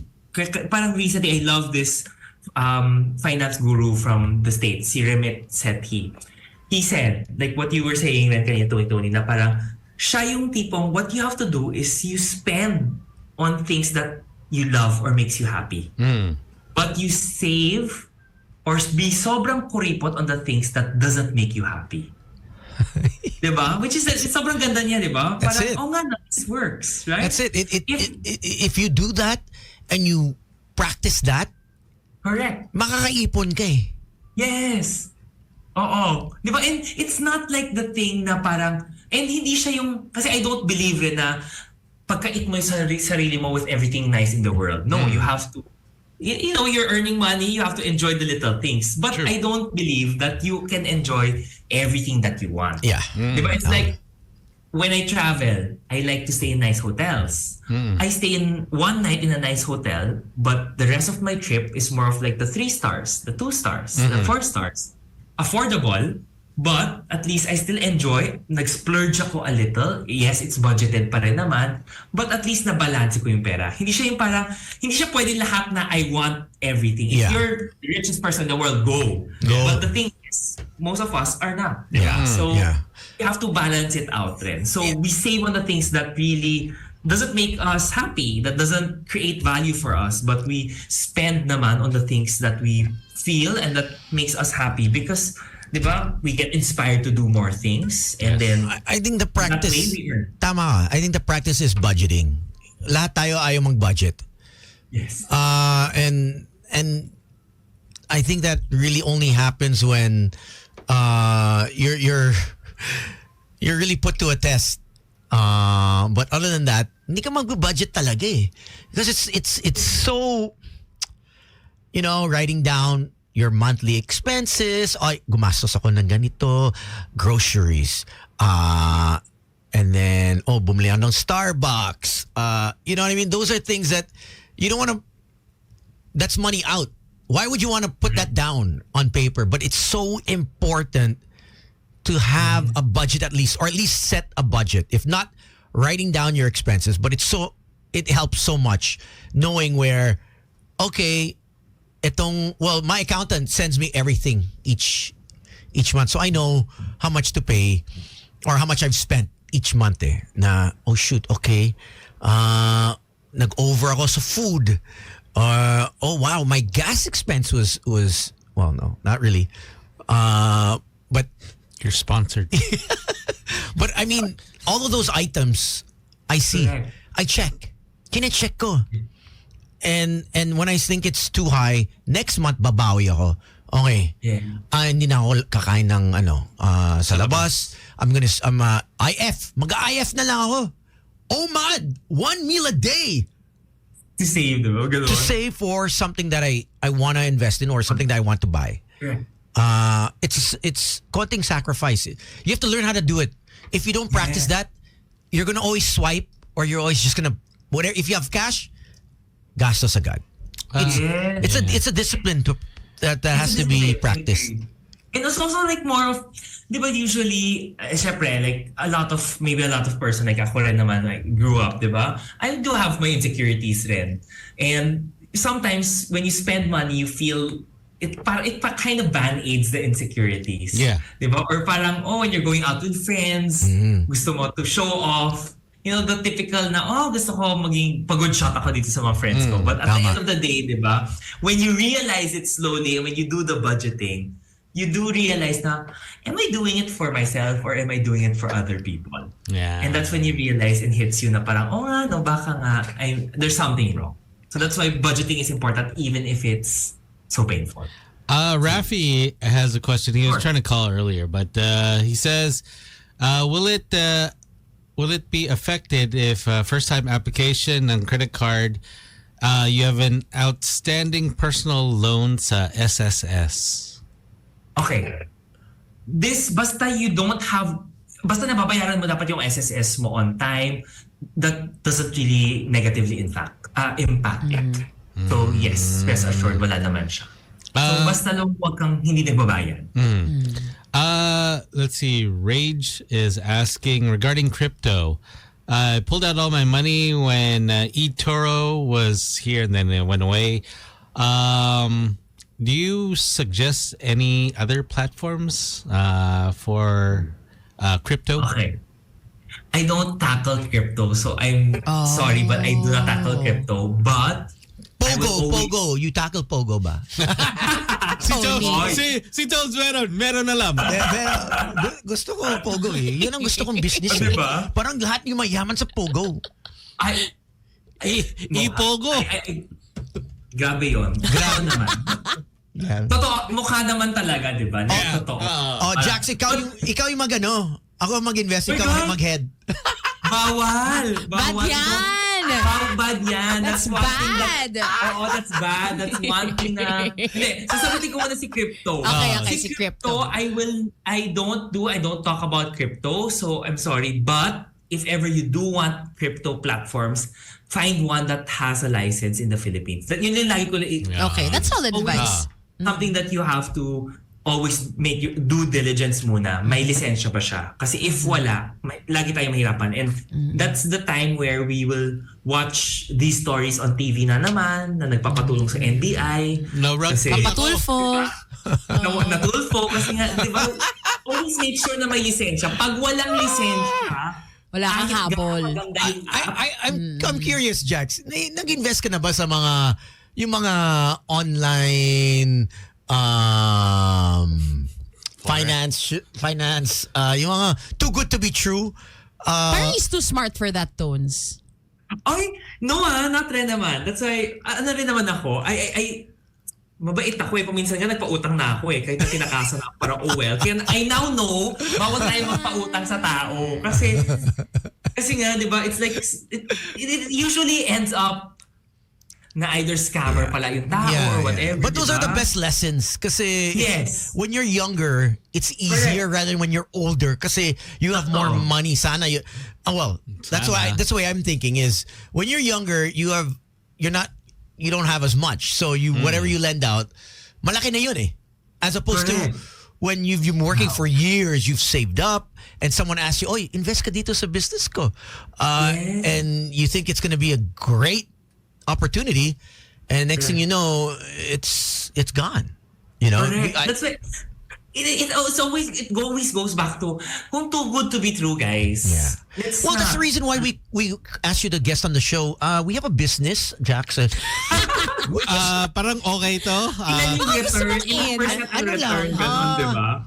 parang recently, I love this finance guru from the States, si Remit Sethi. He said, like what you were saying na kanina, Tony, na parang siya yung tipong what you have to do is you spend on things that you love or makes you happy. But you save or be sobrang kuripot on the things that doesn't make you happy. Diba? Which is, sobrang ganda niya, diba? That's parang, it. oh nga, this works, right? That's it. If you do that and you practice that, correct. makakaipon ka eh. Yes. Oo. Di ba? And it's not like the thing na parang, and hindi siya yung, kasi I don't believe rin na pagkait mo yung sarili mo with everything nice in the world. No, you have to, you know, you're earning money, you have to enjoy the little things. But I don't believe that you can enjoy everything that you want. Yeah. Di ba? It's like, when I travel, I like to stay in nice hotels. I stay in one night in a nice hotel, but the rest of my trip is more of like the 3 stars, the 2 stars, the 4 stars. Affordable, but at least I still enjoy. Nag-splurge ako a little. Yes, it's budgeted pa rin naman, but at least na-balance ko yung pera. Hindi siya yung parang, hindi siya pwede lahat na I want everything. If you're the richest person in the world, go. But the thing is, most of us are not. Yeah. So, you have to balance it out rin. So, we save on the things that really doesn't make us happy, that doesn't create value for us, but we spend naman on the things that we feel and that makes us happy because, di ba, we get inspired to do more things and then I think the practice, that way we earn. tama, I think the practice is budgeting. Lahat tayo ayaw mag-budget. Yes. And I think that really only happens when you're really put to a test. But other than that, hindi ka mag-budget talaga eh. Because it's so, you know, writing down your monthly expenses. Ay, gumastos ako ng ganito, groceries. And then, bumili ako ng Starbucks. You know what I mean? Those are things that you don't want to, that's money out. Why would you want to put that down on paper? But it's so important to have a budget at least, or at least set a budget. If not writing down your expenses, but it helps so much knowing where, okay, my accountant sends me everything each month. So I know how much to pay or how much I've spent each month eh. Na, oh shoot, okay. Nag-over ako sa food. Oh wow, my gas expense was well, no, not really. But you're sponsored. But I mean, all of those items I see, I check. Kine-check ko. And when I think it's too high, next month babawi ako. Okay. Yeah. Hindi na ako kakain ng sa labas. IF. Mag-IF na lang ako. Oh man, 1 meal a day To save, diba? Ganun. to save for something that I want to invest in or something that I want to buy. Yeah. It's konting sacrifice. You have to learn how to do it. If you don't practice that, you're gonna always swipe or you're always just gonna whatever. If you have cash, gastos agad. It's a discipline that has to be practiced. And it's also like more of, di ba usually, syempre, like maybe a lot of person, like ako rin naman, like grew up, di ba? I do have my insecurities rin. And sometimes when you spend money, you feel it kind of band-aids the insecurities. Yeah. Di ba? Or parang, when you're going out with friends, gusto mo to show off. You know, the typical na, gusto ko maging pagod shot ako dito sa mga friends ko. But at the end of the day, di ba? When you realize it slowly, and when you do the budgeting, you do realize na, am I doing it for myself or am I doing it for other people? Yeah. And that's when you realize and hits you na parang, baka nga, there's something wrong. So that's why budgeting is important even if it's so painful. Rafi has a question. He was Sure. trying to call earlier, but he says, will it be affected if first-time application and credit card, you have an outstanding personal loan sa SSS? Okay. Basta nababayaran mo dapat yung SSS mo on time, that doesn't really negatively impact it. So yes, rest assured, wala naman siya. So basta lang huwag kang hindi nagbabayad. Let's see. Rage is asking regarding crypto. I pulled out all my money when eToro was here and then it went away. Do you suggest any other platforms for crypto? Okay. I don't tackle crypto, so I'm sorry, but I do not tackle crypto. But Pogo. You tackle Pogo ba? Si Tones meron na lang. Gusto ko Pogo eh. Yun ang gusto kong business eh. Diba? Parang lahat yung mayaman sa Pogo. Pogo. Grabe yun. Grabe naman. Yeah. Totoo, mukha naman talaga, di ba? Totoo. Jax, ikaw yung mag-ano. Ako ang mag-invest, ikaw yung mag-head. Bawal. Bad yan! Bad yan. That's one thing bad. That's bad. That's one thing na... Hindi, sasagutin ko muna si crypto. Okay, si crypto. I don't talk about crypto, so I'm sorry. But if ever you do want crypto platforms, find one that has a license in the Philippines. Yun yung lagi ko Okay, that's solid advice. something that you have to always make your due diligence muna. May lisensya ba siya? Kasi if wala, lagi tayong mahirapan. And that's the time where we will watch these stories on TV na naman, na nagpapatulong sa NBI. No rug. Papatulfo. Natulfo. Kasi nga, di ba, always make sure na may lisensya. Pag walang lisensya, wala kang habol. I'm curious, Jax. Nag-invest ka na ba sa yung mga online finance, yung mga too good to be true? Parang he's too smart for that, Tones. ay, no not rin naman. That's why, rin naman ako. Mabait ako eh. Paminsan nga nagpautang na ako eh. Kahit na tinakasan ako parang well. Kaya I now know, bawal tayo magpautang sa tao. Kasi nga, di ba, it's like, it usually ends up na either scammer pala yung tao or whatever. But those are the best lessons. Kasi when you're younger, it's easier rather than when you're older. Kasi you have more money. Sana that's why I'm thinking is when you're younger, you don't have as much. So whatever you lend out, malaki na yun eh. As opposed to when you've been working for years, you've saved up, and someone asks you, "Oy, invest ka dito sa business ko," and you think it's going to be a great opportunity, and next thing you know, it's gone. You know, that's why it always goes back to kung too good to be true, guys. Yeah. That's the reason why we asked you to guest on the show. We have a business, Jackson. Parang okay to. Ilan yung return? Ilang percent yung return? Ganun, di ba?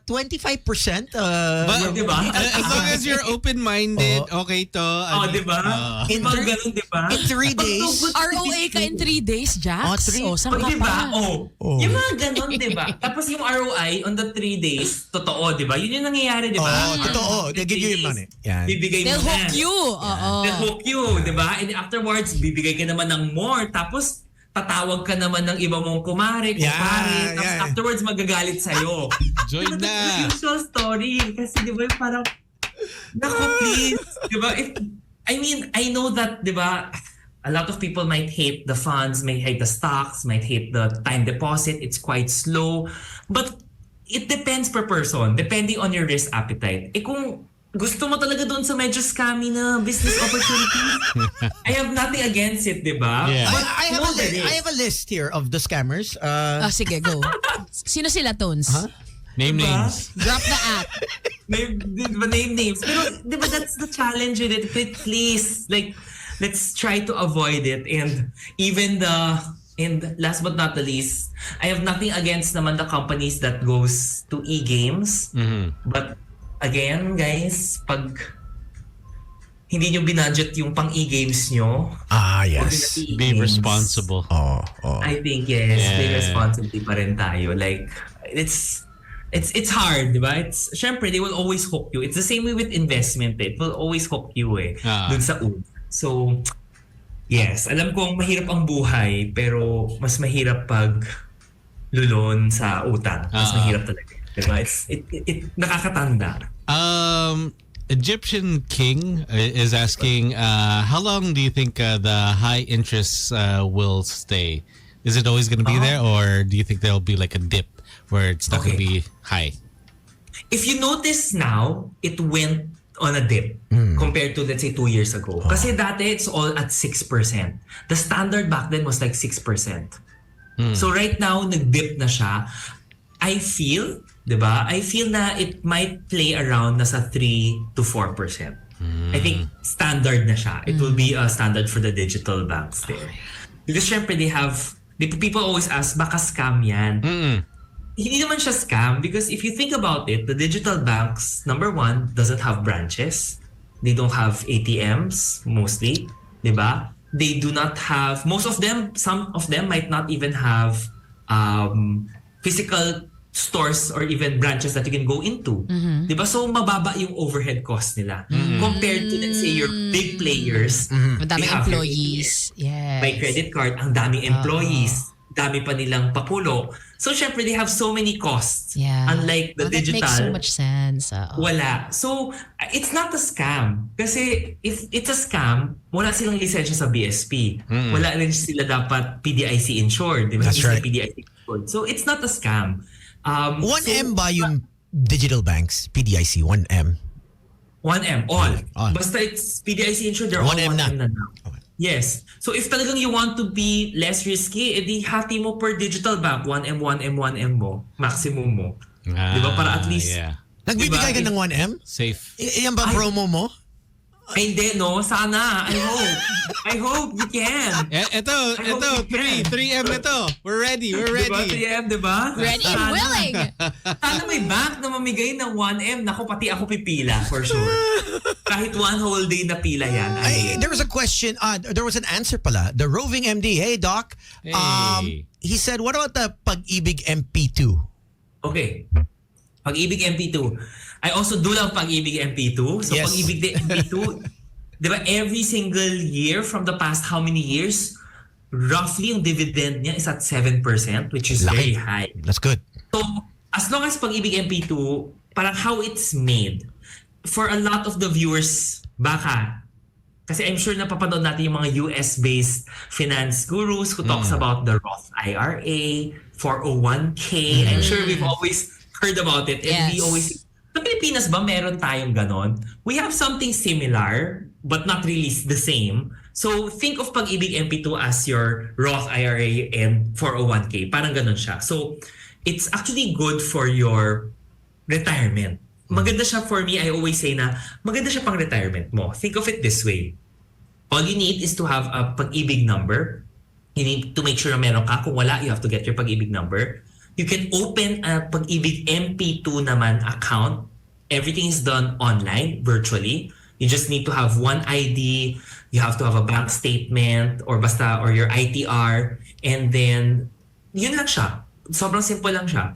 25%. But, Diba? as long as you're open-minded, okay to. Diba? In Mga three- ganun, diba? in 3 days. ROA ka in 3 days, Jax? Saan ka diba? pa? Yung mga ganun, diba? Tapos yung ROI on the 3 days, totoo, diba? Yun yung nangyayari, diba? Totoo. They give you your money. Yan. Bibigay They'll mo na. hook you. Oo. They'll hook you, diba? And afterwards, bibigay ka naman ng more. Tapos, tatawag ka naman ng iba mong kumare, kumpare. Tapos afterwards, magagalit sa'yo. Join Diba, na. that's the usual story. Kasi diba, parang, naku, please. Diba, I know that, diba, a lot of people might hate the funds, might hate the stocks, might hate the time deposit. It's quite slow. But it depends per person, depending on your risk appetite. Kung gusto mo talaga doon sa medyo scammy na business opportunities, I have nothing against it, diba? Yeah. But I have a list here of the scammers. Sige, go. Sino sila, Tones? Name Diba? names. Drop the app. Name names. Pero, diba, that's the challenge with it. Please, like, let's try to avoid it. And last but not the least, I have nothing against naman the companies that goes to e-games. But, again, guys, pag hindi nyo binudget yung pang e-games nyo, Yes. Be responsible. I think, yes, be responsible pa rin tayo. Like, it's hard, di ba? Syempre, they will always hook you. It's the same way with investment. It will always hook you dun sa una. So, yes, alam kong mahirap ang buhay, pero mas mahirap pag lulon sa utang. Mas mahirap talaga. Di ba? It nakakatanda. Egyptian King is asking, how long do you think the high interest will stay? Is it always going to be there, or do you think there'll be like a dip where it's not going to be high? If you notice now, it went on a dip compared to, let's say, 2 years ago. Kasi dati, it's all at 6%. The standard back then was like 6%. So right now, nag-dip na siya. I feel, diba? I feel na it might play around nasa 3 to 4%. I think standard na siya. It will be a standard for the digital banks there. Because syempre people always ask, baka scam yan. Hindi naman siya scam because if you think about it, the digital banks, number one, doesn't have branches. They don't have ATMs, mostly. Diba? They do not have, some of them might not even have physical stores or even branches that you can go into. Diba? So, mababa yung overhead cost nila. Compared to, let's say, your big players. Madaming employees. Yes. By credit card, ang daming employees. Dami pa nilang papulo. So, syempre, they have so many costs. Yeah. Unlike the digital. That makes so much sense. Wala. So, it's not a scam. Kasi if it's a scam, wala silang lisensya sa BSP. Wala rin sila dapat PDIC insured. Diba? That's right. PDIC insured. So, it's not a scam. 1M ba yung digital banks? PDIC, 1M. 1M, all. All. Basta it's PDIC insured, they're all 1M 1M na. na now. Yes. So if talagang you want to be less risky, edi hati mo per digital bank, 1M, 1M, 1M mo, maximum mo. Diba? Para at least, Yeah. Nagbibigay ka ng 1M? Safe. Yan ba promo mo? ay hindi, no? Sana. I hope you can. Ito, hope you can. 3M ito. We're ready. Diba, 3M, diba? Ready and willing. Sana may bank na mamigay ng 1M. Naku, pati ako pipila, for sure. Kahit one whole day na pila yan. There was a question, there was an answer pala. The roving MD, hey Doc, Hey. he said, what about the Pag-ibig MP2? Okay. Pag-ibig MP2. I also do love Pag-ibig MP2. So Yes. Pag-ibig MP2, di ba, every single year from the past how many years, roughly yung dividend niya is at 7%, which is very high. That's good. So, as long as Pag-ibig MP2, parang how it's made, for a lot of the viewers, baka, kasi I'm sure napapanood natin yung mga US-based finance gurus who talks about the Roth IRA, 401k. I'm sure we've always heard about it. And we Yes. always, sa Pilipinas ba meron tayong ganon? We have something similar, but not really the same. So, think of Pag-ibig MP2 as your Roth IRA and 401k. Parang ganon siya. So, it's actually good for your retirement. Maganda siya for me. I always say na maganda siya pang retirement mo. Think of it this way. All you need is to have a Pag-ibig number. You need to make sure na meron ka. Kung wala, you have to get your Pag-ibig number. You can open a Pag-ibig MP2 naman account. Everything is done online, virtually. You just need to have one ID. You have to have a bank statement or your ITR. And then, yun lang siya. Sobrang simple lang siya.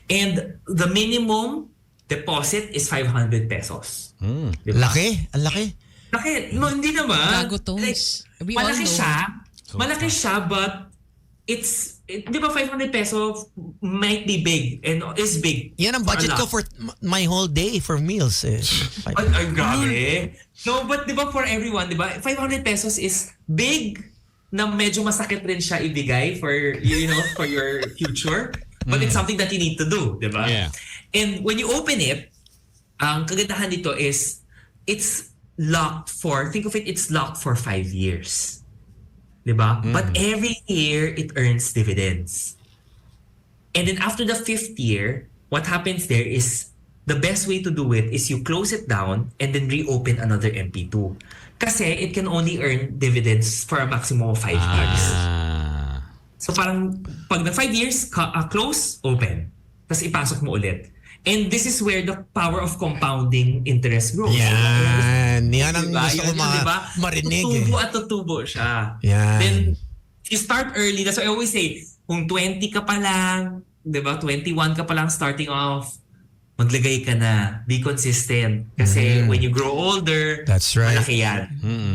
And the minimum deposit is 500 pesos. Diba? Laki? Ang laki? Laki. No, hindi naman. Gago tones. We all Malaki know. siya. Malaki siya, but di ba 500 peso might be big and is big. Yan ang budget ko for my whole day for meals. Ay, grabe. No, but di ba for everyone, di ba? 500 pesos is big na medyo masakit rin siya ibigay for, for your future. But it's something that you need to do, di ba? Yeah. And when you open it, ang kagandahan dito is it's locked it's locked for 5 years. Diba? But every year, it earns dividends. And then after the 5th year, what happens there is the best way to do it is you close it down and then reopen another MP2. Kasi it can only earn dividends for a maximum of 5 years. So parang pag na 5 years, close, open. Tapos ipasok mo ulit. And this is where the power of compounding interest grows. Yan. Yan ang Diba? gusto ko Diba? marinig. Tutubo at tutubo siya. Yan. Then, if you start early, that's why I always say, kung 20 ka pa lang, diba? 21 ka pa lang starting off, maglagay ka na. Be consistent. Kasi when you grow older, That's right. malaki yan.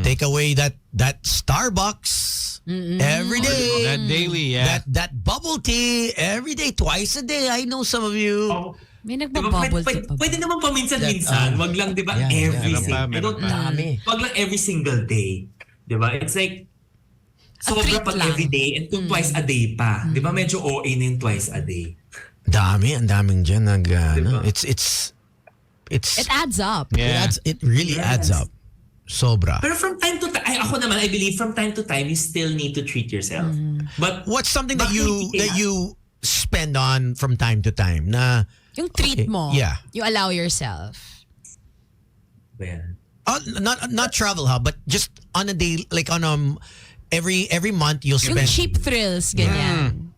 Take away that Starbucks every day. That daily, yeah. That bubble tea every day, twice a day. I know some of you. May Diba, nagbabubble tea pa ba? pwede naman paminsan-minsan. Wag lang, diba, Yeah, every meron pa, single meron pa. Wag lang every single day. Diba? It's like, sobra treat pag lang. every day and kung twice a day pa. Diba? Medyo OA na yung twice a day. Ang daming dyan. Diba? It's It adds up. Yeah. it really adds up. Sobra. Pero from time to time, ako naman, I believe from time to time, you still need to treat yourself. But What's something that bakit you spend on from time to time? Na Yung treat mo. Yeah. You allow yourself. Well, not travel but just on a day, like on every month you'll Yung spend. cheap thrills, ganyan.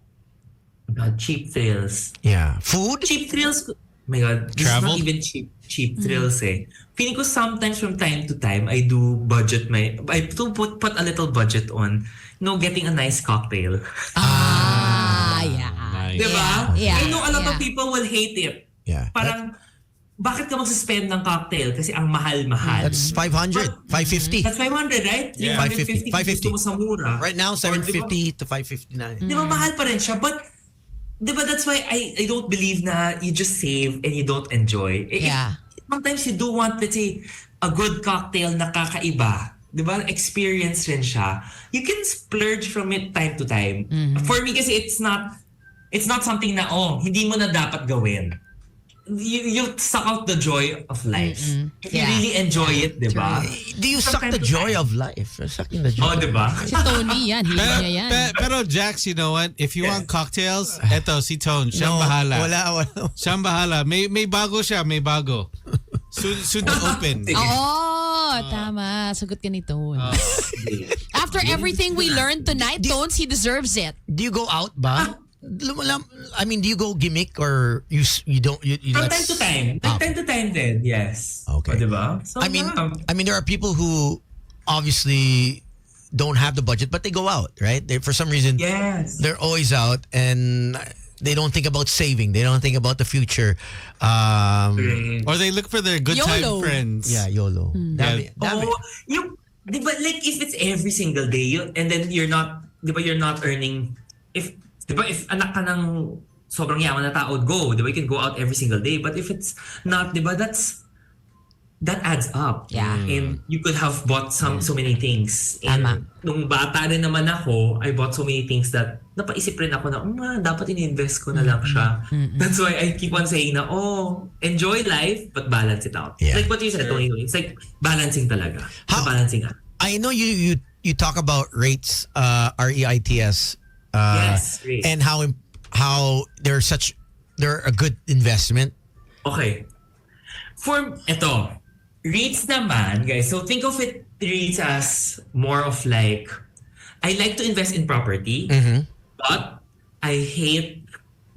cheap thrills. Yeah. Food. Cheap thrills. Oh my God, this Travel? is not even cheap thrills eh. Feeling ko sometimes from time to time, I do budget I do put a little budget on, getting a nice cocktail. Yeah. Nice. Diba? Yeah. I know a lot of Yeah. people will hate it. Yeah. Parang, bakit ka mag-spend ng cocktail? Kasi ang mahal-mahal. That's 500, 550. That's 500, right? Yeah. 550. 550. Gusto mo sa mura. Right now, Or, 750 to 559. Di ba mahal pa rin siya? But, di ba that's why I don't believe na you just save and you don't enjoy. Yeah. Sometimes you do want, let's say, a good cocktail na kakaiba. Di ba? Experience rin siya. You can splurge from it time to time. For me kasi it's not something na, hindi mo na dapat gawin. You suck out the joy of life. If you Yeah. really enjoy it, di ba? Do you From suck time the to joy time. of life? You're sucking the joy. Oh, di ba? Si Tony yan. Hindi Pero, niya yan. pero Jax, you know what? If you want cocktails, eto si Tone, siyang No, bahala. Wala. Siyang bahala. May bago siya, may bago. Soon to open. Oo, tama. Sagot ka ni Tone. After everything we learned tonight, Tones, he deserves it. Do you go out ba? I mean, do you go gimmick or you don't? You From that's- time to time. Time to time din, yes. Okay. O, diba? So, I mean, there are people who obviously don't have the budget, but they go out, right? For some reason, yes. they're always out and they don't think about saving. They don't think about the future. Or they look for their good time YOLO. friends. Yeah, YOLO. Dami. Di ba, like, if it's every single day, and then you're not earning, if anak ka ng sobrang yaman na tao, go, di ba, you can go out every single day. But if it's not, di ba, that adds up. Yeah. And you could have bought so many things. And Tama. nung bata rin naman ako, I bought so many things that napaisip rin ako na, dapat in-invest ko na lang siya. That's why I keep on saying na, enjoy life, but balance it out. Yeah. Like what you said, Tony, it's like balancing talaga. How- Balancing act. I know you talk about REITs, REITs, Yes, REITs. and how they're a good investment. Okay. For ito, REITs naman, guys. So think of it, REITs as more of like, I like to invest in property, but I hate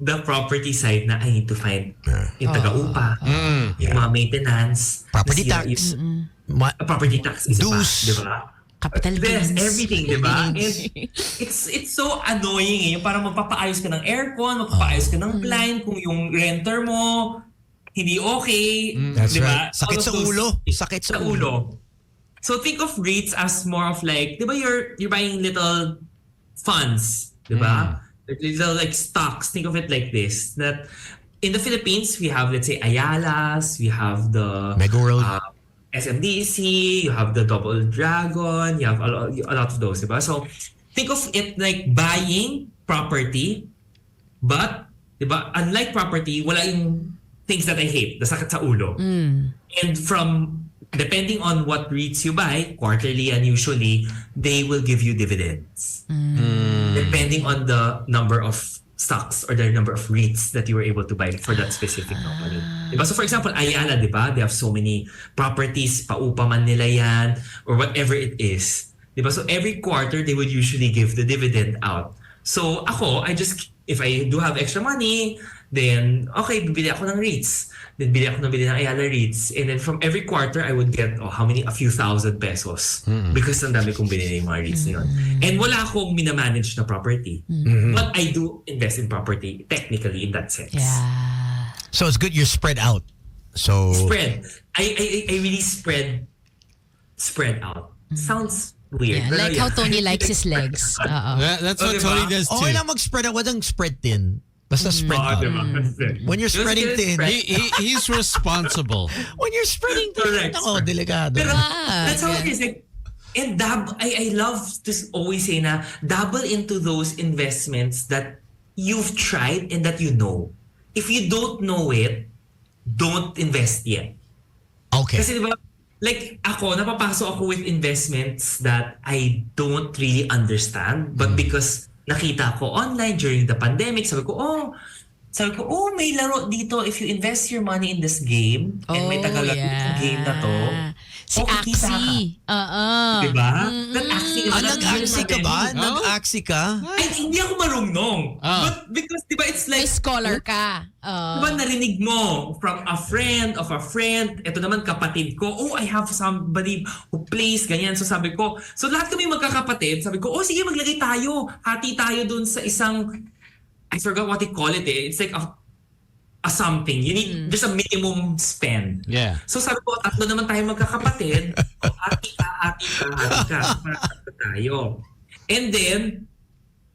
the property side na I need to find yung taga-upa, yung mga maintenance, Property nasira tax. property tax isa pa, Dues. di ba? Capital Yes, gains. everything, di ba? And it's so annoying Yung parang magpapaayos ka ng aircon, magpapaayos ka ng blind, kung yung renter mo hindi okay. That's di ba? right. Sakit All of sa those- ulo. Sakit sa ulo. So think of REITs as more of like, di ba you're buying little funds, di ba? Little like stocks. Think of it like this, that in the Philippines, we have, let's say, Ayalas, we have the Mega World. SMDC, you have the Double Dragon, you have a lot of those, diba? So, think of it like buying property, but, diba, unlike property, wala yung things that I hate, the sakit sa ulo. And depending on what REITs you buy, quarterly and usually, they will give you dividends. Depending on the number of stocks or the number of REITs that you were able to buy for that specific company. Diba? So for example, Ayala, diba? They have so many properties, paupa man nila yan, or whatever it is. Diba? So every quarter, they would usually give the dividend out. So ako, if I do have extra money, then okay, bibili ako ng REITs. Then bili ng Ayala REITs. And then from every quarter, I would get, a few thousand pesos. Because ang dami kong binili yung mga REITs na yun. And wala akong minamanage na property. But I do invest in property, technically, in that sense. Yeah. So it's good you're spread out. So Spread. I really spread out. Sounds weird. Yeah, pero like how Tony likes his legs. That's what diba? Tony does too. okay lang mag-spread out. Wadang spread thin. Basta spread Oo, out. diba? When you're Just spreading get thin, spread. He's responsible. when you're spreading thin, Correct. delikado. Pero that's how it is. Like, and I love to always say na dabble into those investments that you've tried and that you know. If you don't know it, don't invest yet. Okay. Kasi diba, like ako, napapasok ako with investments that I don't really understand, but because nakita ko online during the pandemic, sabi ko, may laro dito if you invest your money in this game and may tagalaro yung game na to. Si kikita ka. Axie. Diba? Nag-axie ka. Nag-axie ka ba? Nag-axie ka? Ay, hindi ako marunong. But because, diba, it's like, May scholar ka. diba narinig mo from a friend of a friend, ito naman kapatid ko, I have somebody who plays, ganyan. So sabi ko, so lahat kami magkakapatid, sabi ko, sige maglagay tayo. Hati tayo dun sa isang, I forgot what they call it eh. It's like a something. You need just a minimum spend. Yeah. So sabi ko, tatlo naman tayo magkakapatid. Hati ka. Para tayo. And then,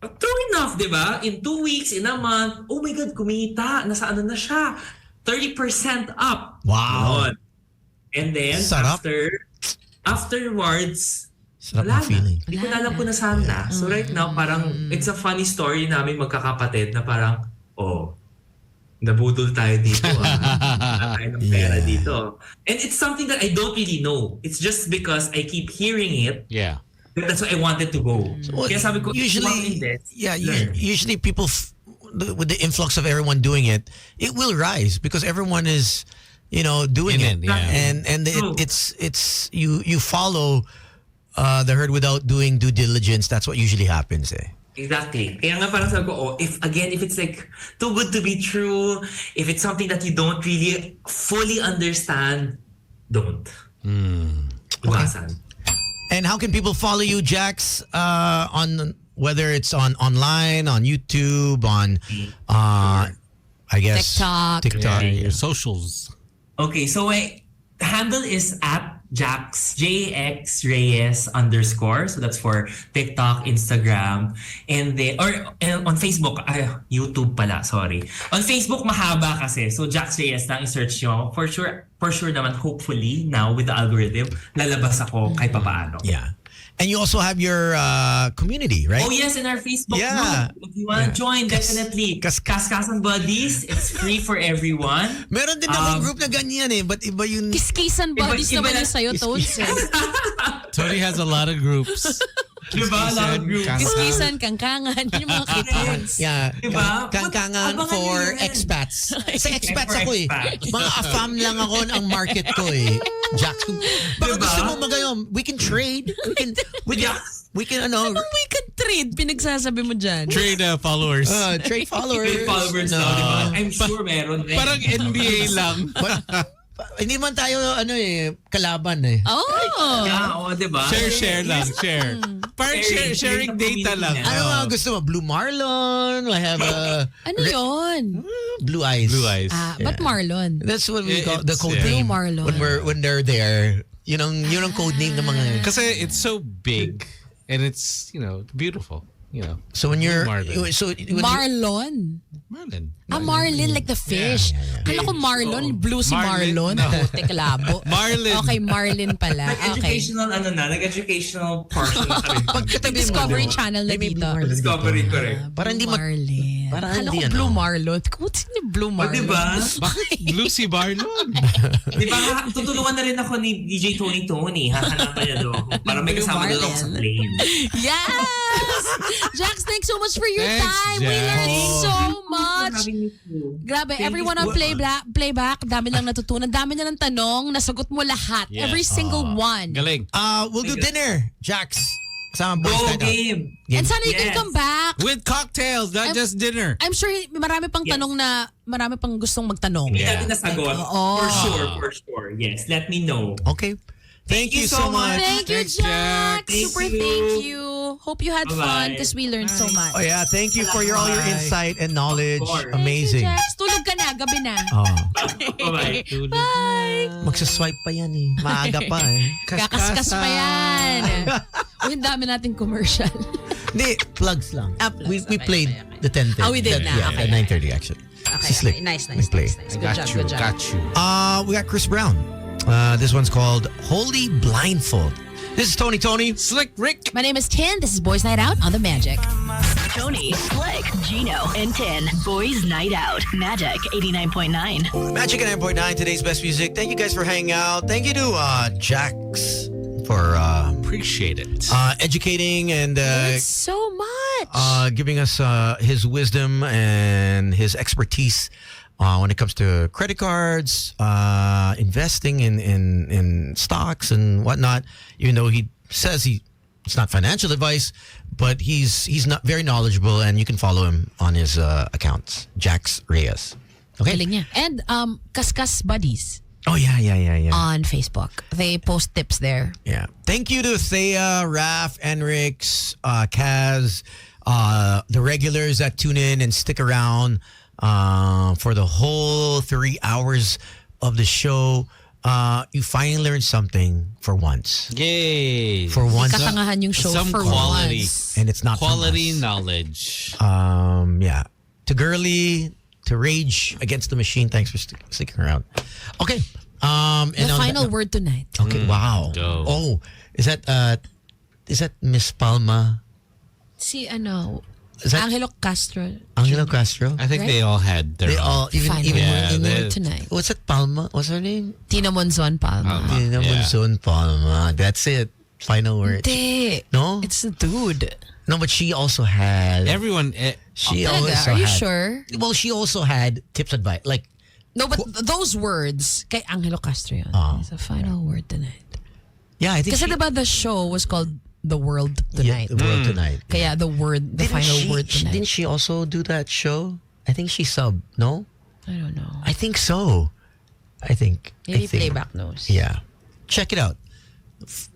true enough, di ba? In 2 weeks, in a month, oh my God, kumita. Nasa ano na siya? 30% up. Wow. Yun. And then, Sarap. afterwards, Sarap wala na feeling. Hindi ko na alam kung nasaan na. So right now, parang, it's a funny story namin magkakapatid na parang, nabudol tayo dito. Wala tayo ng pera dito. And it's something that I don't really know. It's just because I keep hearing it. Yeah. That's why I wanted to go. Kaya sabi ko, usually, learn. usually people, with the influx of everyone doing it, it will rise because everyone is, doing it. Yeah. And it's you follow the herd without doing due diligence. That's what usually happens. Exactly. Kaya nga parang sabi ko, if it's like too good to be true, if it's something that you don't really fully understand, don't. Iwasan. And how can people follow you, Jax, on whether it's online, on YouTube, on I guess TikTok. Your socials. Okay, so my handle is at Jax, JX Reyes _ So that's for TikTok, Instagram, and then, or on Facebook, YouTube pala, sorry. On Facebook, mahaba kasi. So Jax Reyes lang i-search nyo. For sure naman, hopefully, now with the algorithm, lalabas ako kahit papaano. Yeah. And you also have your community, right? Oh yes, in our Facebook Yeah. group. If you want to join, definitely. Kaskasan Buddies. It's free for everyone. Meron din akong group na ganyan but iba yun. Kiskisan bodies Iba naman na- yung sa'yo, Tones. Tony has a lot of groups. Diba? A lot of groups. Kiskisan, kangkangan, yung mga kittens. Yeah. Diba? Kangkangan Abangan for nyo yan. expats. Sa expats For ako expats. Mga afam lang ako ang market ko Jax. Baka Diba? gusto mo magayom, we can trade. We can Yeah. We can, Anong we can trade? Pinagsasabi mo dyan. Trade followers. trade followers. With followers now, di ba? I'm sure meron rin. Parang NBA lang. Hindi man tayo, kalaban eh. Oh! Yeah, oo, di ba? Share lang. Share. Parang sharing data lang. Ano nga gusto mo? Blue Marlon? I have Ano yun? Blue Eyes. Blue eyes. Ba't Marlon? That's what we call the It's, code yeah. name. Blue Marlon. When they're there. Yun ang code name ng mga... Kasi it's so big and it's, beautiful. So when you're... Marlon. So when Marlon. Marlin. Marlin, like the fish. Kala ko Marlon, blue si Marlon. Marlin, no. Putik labo. Marlin. Okay, Marlin pala. Okay. Nag-educational portion na kami. Pagkatabi mo, Discovery Channel na May dito. Blue Marlin Discovery, dito. correct. Parang hindi Marlin. parang Kala hindi, ko Blue Marlon. What's yung Blue O, Marlon? di ba? Bakit blue si Marlon? Di ba? Tutulungan na rin ako ni DJ Tony. Hahanapan niya daw ako. Para may Blue kasama daw ako sa Marlin. plane. Yes! Jax, thanks so much for your Thanks, time. We Jax. learned so much. Grabe, Thank everyone you on playback, dami lang natutunan. Dami na ng tanong, nasagot mo lahat. Yes. Every single one. Galing. We'll do dinner, Jax. Kasama boys Go night out. game! And sana you can Yes. come back. With cocktails, not just dinner. I'm sure marami pang Yes. tanong na, marami pang gustong magtanong. Hindi Yeah. natin nasagot. Oo. For sure. Yes, let me know. Okay. Thank you so much. Thank you, Thanks, Jack. Jack. Super Thank you. thank you. Hope you had fun Bye-bye. because we learned so much. Oh yeah, thank you for all your Bye. insight and knowledge. Of course. Amazing. Thank you, Jax. Tulog ka na, gabi na. Oh, Bye-bye. Bye! magsaswipe pa yan eh. Maaga pa eh. Kakaskas pa yan. Uy, ang dami nating commercial. Hindi, plugs lang. Plugs. We Okay, played okay. the 10:30. Oh, we did na. Yeah, Okay, the 9:30 actually. Si Slick. Nice. We played. Good job, good job. Got you. We got Chris Brown. This one's called Holy Blindfold. This is Tony. Slick Rick. My name is Tin. This is Boys Night Out on The Magic. Tony, Slick, Gino, and 10. Boys Night Out. Magic 89.9. Magic at 9.9, today's best music. Thank you guys for hanging out. Thank you to Jax for Appreciate it. educating and So much. giving us his wisdom and his expertise when it comes to credit cards, investing in stocks and whatnot. Even though he says it's not financial advice, but he's not very knowledgeable, and you can follow him on his accounts, Jax Reyes. Okay. Galing niya. And Kaskas Buddies Oh yeah. on Facebook. They post tips there. Yeah. Thank you to Thea, Raf, Enrix, Kaz, the regulars that tune in and stick around for the whole 3 hours of the show. You finally learned something for once. Yay. For once. Katangahan yung show Some for quality. once. And it's not Quality from us. knowledge. Yeah. To Girly, to Rage Against the Machine, thanks for sticking around. Okay. And The on final that- word tonight. Okay, wow. Go. Oh, is that Miss Palma? Si Is that Angelo Castro. Angelo Castro? I think Right? they all had their They own. all Final Yeah, word they- tonight. What's that Palma? What's her name? Tina Monzon Palma. Tina yeah. Monzon Palma. That's it. Final word. Hindi. No? It's a dude. No, but she also had. Everyone. She Talaga? also Are you had. sure? Well, she also had tips advice. Like, No, but those words, kay Angelo Castro yun. It's a final word tonight. yeah, I think Kasi she, diba the show was called The World yeah, Tonight. the world tonight. Kaya the final word tonight. Didn't she also do that show? I think she subbed. No, I don't know. I think so. I think. Maybe I think. playback knows. Yeah, check it out.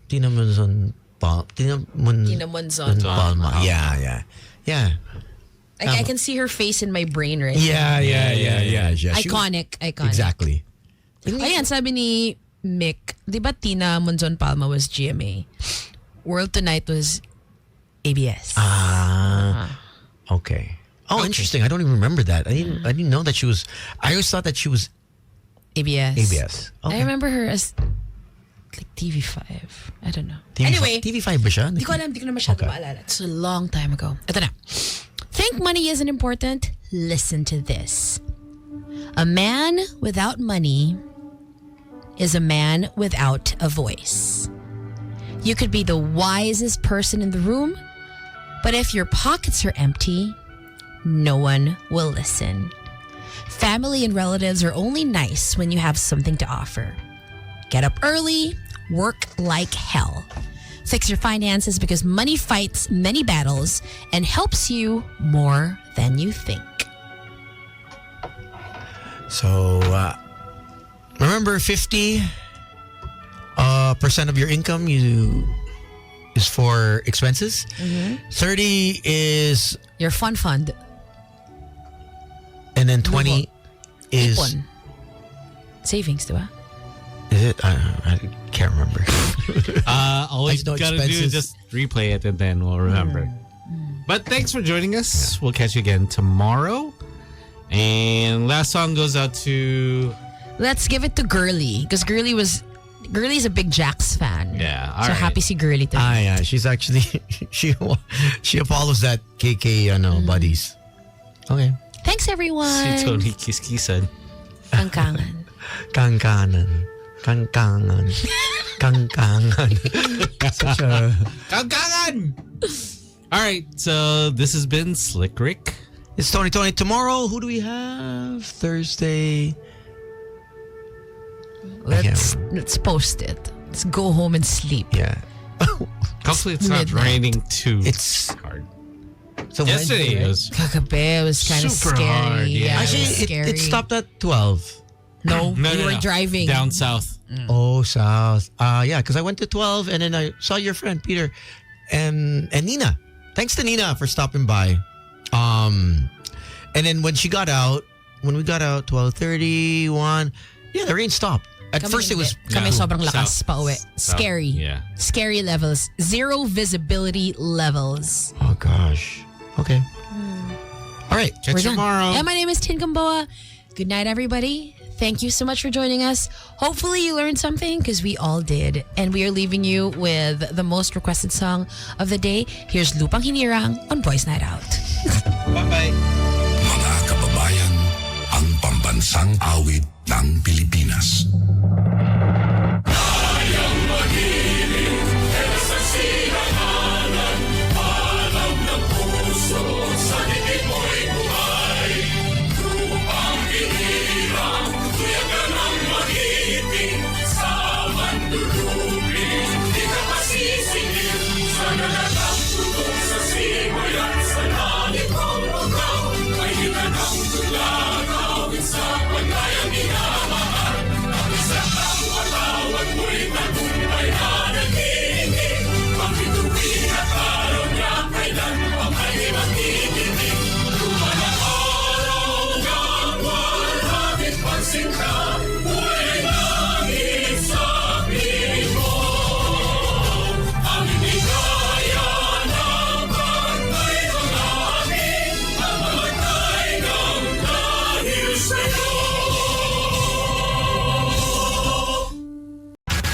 Tina Monzon Palma. Tina Monzon Palma. Yeah. I can see her face in my brain right Yeah. She- Iconic. Exactly. Ayan, sabi ni Mick, di ba Tina Monzon Palma was GMA? World Tonight was ABS. Okay. Oh, interesting. I don't even remember that. I didn't know that she was. I always thought that she was ABS. ABS. Okay. I remember her as like TV5. I don't know. TV5, Anyway, TV5 ba siya? di ko alam, di ko na masyado maalala. It's a long time ago. Ito na. Think money isn't important? Listen to this. A man without money is a man without a voice. You could be the wisest person in the room, but if your pockets are empty, no one will listen. Family and relatives are only nice when you have something to offer. Get up early, work like hell. Fix your finances because money fights many battles and helps you more than you think. So, remember 50% of your income is for expenses. 30 is, Your fund. and then 20 is. Ipon. Savings, diba? Is it? I can't remember. All we I know gotta do expenses. is just replay it and then we'll remember. But thanks for joining us. We'll catch you again tomorrow. And last song goes out to... Let's give it to Girly because Girly's a big Jax fan. Yeah, So alright. happy si Girly to Yeah, she's actually she follows that KK buddies. Okay. Thanks everyone. Si Tony Kiskisan. Kangkangan. Kangkanan. Such a... Kangkangan! Alright, so this has been Slick Rick. It's Tony. Tomorrow, who do we have? Thursday. Let's post it. Let's go home and sleep. Yeah. Hopefully it's not Midnight. raining too It's hard. so Yesterday Wednesday, it was... Kagabi, it was kind of Super scary. hard, yeah. it was Actually, scary. it stopped at 12. No, No, we no, were no. driving. Down south. Oh, south. Yeah, because I went to 12 and then I saw your friend Peter and Nina. Thanks to Nina for stopping by. And then when we got out, 12:31, yeah, the rain stopped. At Kami first it was hindi. Kami Yeah. sobrang lakas South. pa uwi. South. Scary. Yeah. Scary levels. Zero visibility levels. oh gosh. Okay. All right. Catch We're you done. tomorrow. And my name is Tin Gamboa. Good night, everybody. Thank you so much for joining us. Hopefully you learned something because we all did. And we are leaving you with the most requested song of the day. Here's Lupang Hinirang on Boys Night Out. Bye-bye. Mga kababayan, ang pambansang awit ng Pilipinas.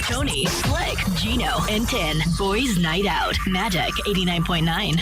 Tony, Slick, Gino, and Tin. Boys Night Out. Magic 89.9.